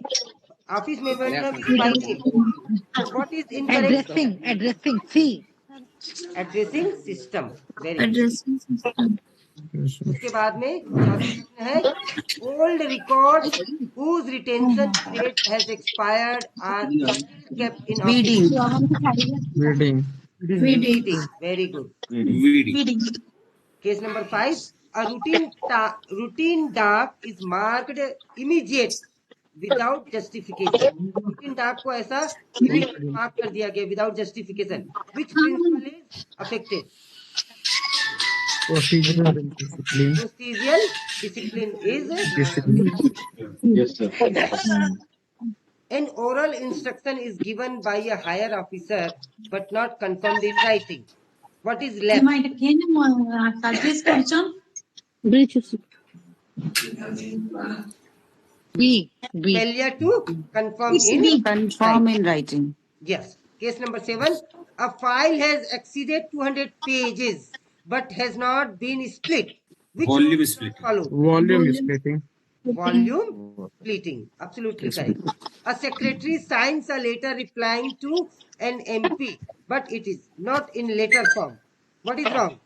by name. What is incorrect? Addressing C. Addressing system. Very good. उसके बाद में चौथा प्रश्न है, old records whose retention date has expired are still kept in office. Reading. Very good. VD. Case number 5, a routine dark is marked immediate without justification. routine dark को ऐसा immediate mark कर दिया गया without justification. Which principle is affected? Procedural discipline is Yes, sir. an oral instruction is given by a higher officer but not confirmed in writing. What is left? B. Failure to confirm in writing. Yes. Case number 7, a file has exceeded 200 pages but has not been split. Which Volume rule splitting. follow? Volume splitting. Volume splitting. Absolutely correct. A secretary signs a letter replying to an MP, but it is not in letter form. What is wrong?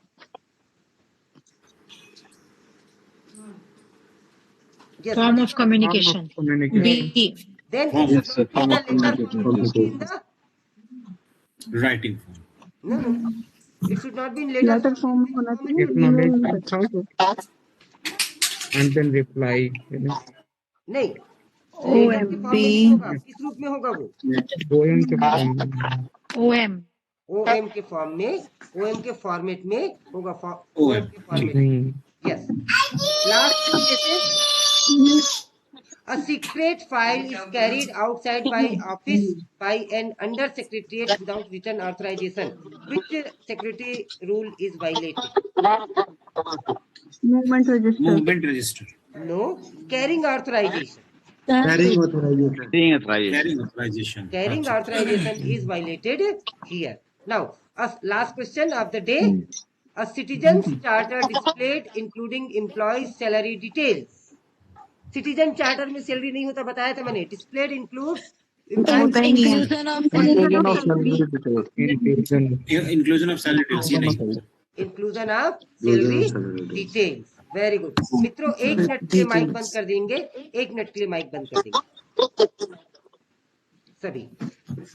Yes. Form of communication. B. Then Form. it Yes, should sir. not be in the letter form. It should be in the Writing form. no. It should not be in letter form. And then reply. नहीं, letter के form में नहीं होगा। किस रूप में होगा वो? OM के form में। OM. OM के फॉर्म में, OM के फॉर्मेट में होगा। OM के फॉर्मेट में। Yes. Last cases, a secret file is carried outside by office by an under secretariat without written authorization. Which secretary rule is violated? Movement register. No, carrying authorization. Carrying authorization. Carrying authorization is violated here. Now, last question of the day. A citizen's charter displayed including employees' salary details. Citizen charter में salary नहीं होता, बताया था मैंने। Displayed includes Inclusion of Inclusion of salary details. ये नहीं। inclusion of salary details. Very good. मित्रों, 1 minute के लिए माइक बंद कर देंगे। 1 मिनट के लिए माइक बंद कर देंगे सभी।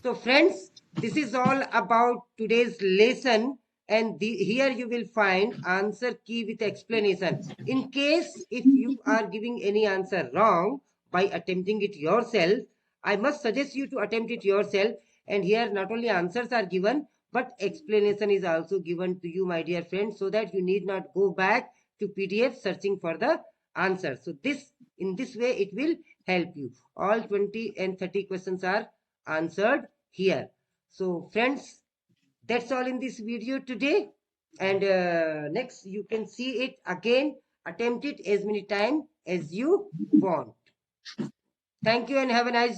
So friends, this is all about today's lesson, and here you will find answer key with explanation. In case if you are giving any answer wrong by attempting it yourself, I must suggest you to attempt it yourself, and here not only answers are given but explanation is also given to you, my dear friends, so that you need not go back to PDF searching for the answer. So in this way it will help you. All 20 and 30 questions are answered here. So friends, that's all in this video today, and next you can see it again. Attempt it as many times as you want. Thank you and have a nice